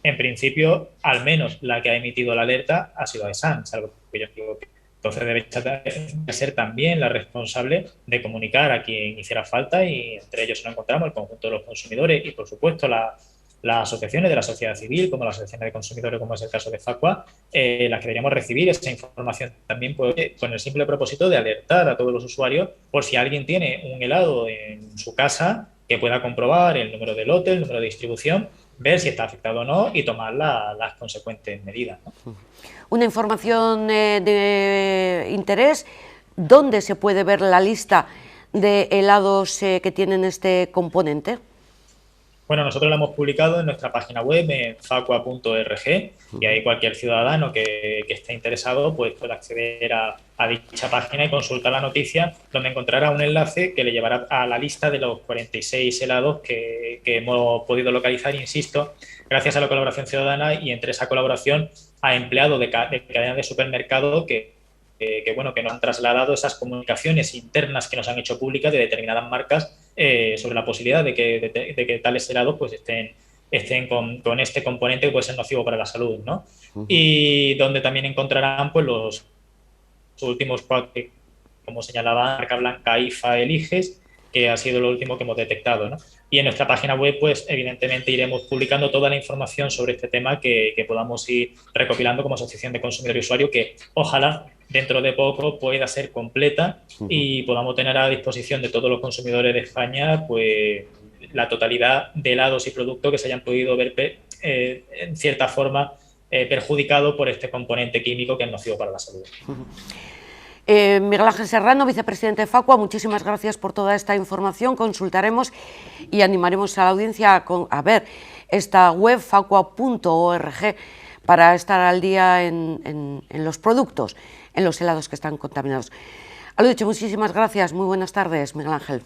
En principio, al menos la que ha emitido la alerta ha sido ESAN, salvo que yo digo que entonces debe ser también la responsable de comunicar a quien hiciera falta, y entre ellos nos encontramos el conjunto de los consumidores y, por supuesto, las asociaciones de la sociedad civil, como las asociaciones de consumidores, como es el caso de Facua, las que deberíamos recibir esa información también, con el simple propósito de alertar a todos los usuarios por si alguien tiene un helado en su casa, que pueda comprobar el número de lote, el número de distribución, ver si está afectado o no y tomar las consecuentes medidas, ¿no? Una información de interés, ¿dónde se puede ver la lista de helados que tienen este componente? Bueno, nosotros la hemos publicado en nuestra página web, en facua.org, y ahí cualquier ciudadano que esté interesado pues puede acceder a dicha página y consultar la noticia, donde encontrará un enlace que le llevará a la lista de los 46 helados que hemos podido localizar, insisto, gracias a la colaboración ciudadana, y entre esa colaboración a empleados de cadenas de supermercado que nos han trasladado esas comunicaciones internas que nos han hecho públicas de determinadas marcas sobre la posibilidad de que tales helados pues estén estén con este componente que puede ser nocivo para la salud, ¿no? Y donde también encontrarán pues los últimos 4, como señalaba marca blanca IFA Eliges, que ha sido lo último que hemos detectado, ¿no? Y en nuestra página web, pues evidentemente iremos publicando toda la información sobre este tema que podamos ir recopilando como Asociación de Consumidor y Usuario, que ojalá dentro de poco pueda ser completa y podamos tener a disposición de todos los consumidores de España pues la totalidad de helados y productos que se hayan podido ver en cierta forma perjudicados por este componente químico que es nocivo para la salud. Miguel Ángel Serrano, vicepresidente de Facua, muchísimas gracias por toda esta información. Consultaremos y animaremos a la audiencia a ver esta web facua.org para estar al día en los productos, en los helados que están contaminados. A lo dicho, muchísimas gracias, muy buenas tardes, Miguel Ángel.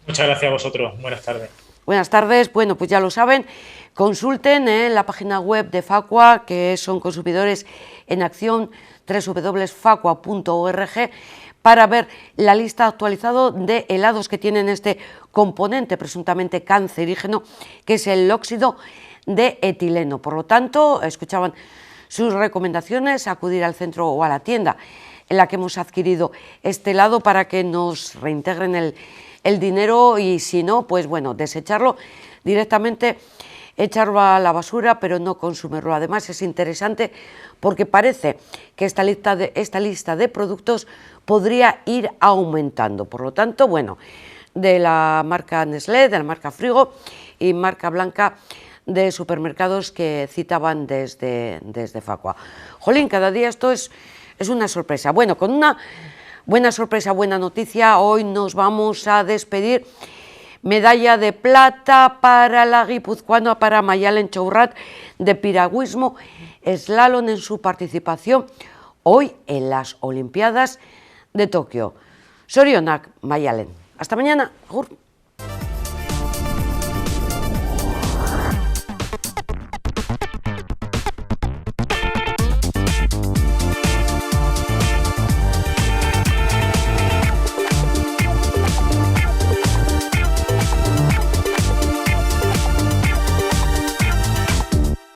Muchas gracias a vosotros, buenas tardes. Buenas tardes, bueno, pues ya lo saben, consulten en la página web de Facua, que son Consumidores en Acción, www.facua.org, para ver la lista actualizada de helados que tienen este componente presuntamente cancerígeno, que es el óxido de etileno. Por lo tanto, escuchaban sus recomendaciones, acudir al centro o a la tienda en la que hemos adquirido este helado para que nos reintegren el dinero y si no, pues bueno, desecharlo directamente, echarlo a la basura, pero no consumirlo. Además es interesante porque parece que esta lista de productos podría ir aumentando. Por lo tanto, bueno, de la marca Nestlé, de la marca Frigo y marca blanca de supermercados que citaban desde Facua. Jolín, cada día esto es una sorpresa. Bueno, con una buena sorpresa, buena noticia, hoy nos vamos a despedir. Medalla de plata para la guipuzcoana, para Mayalen Chourrat, de piragüismo, slalom en su participación hoy en las Olimpiadas de Tokio. Sorionak, Mayalen. Hasta mañana. Agur.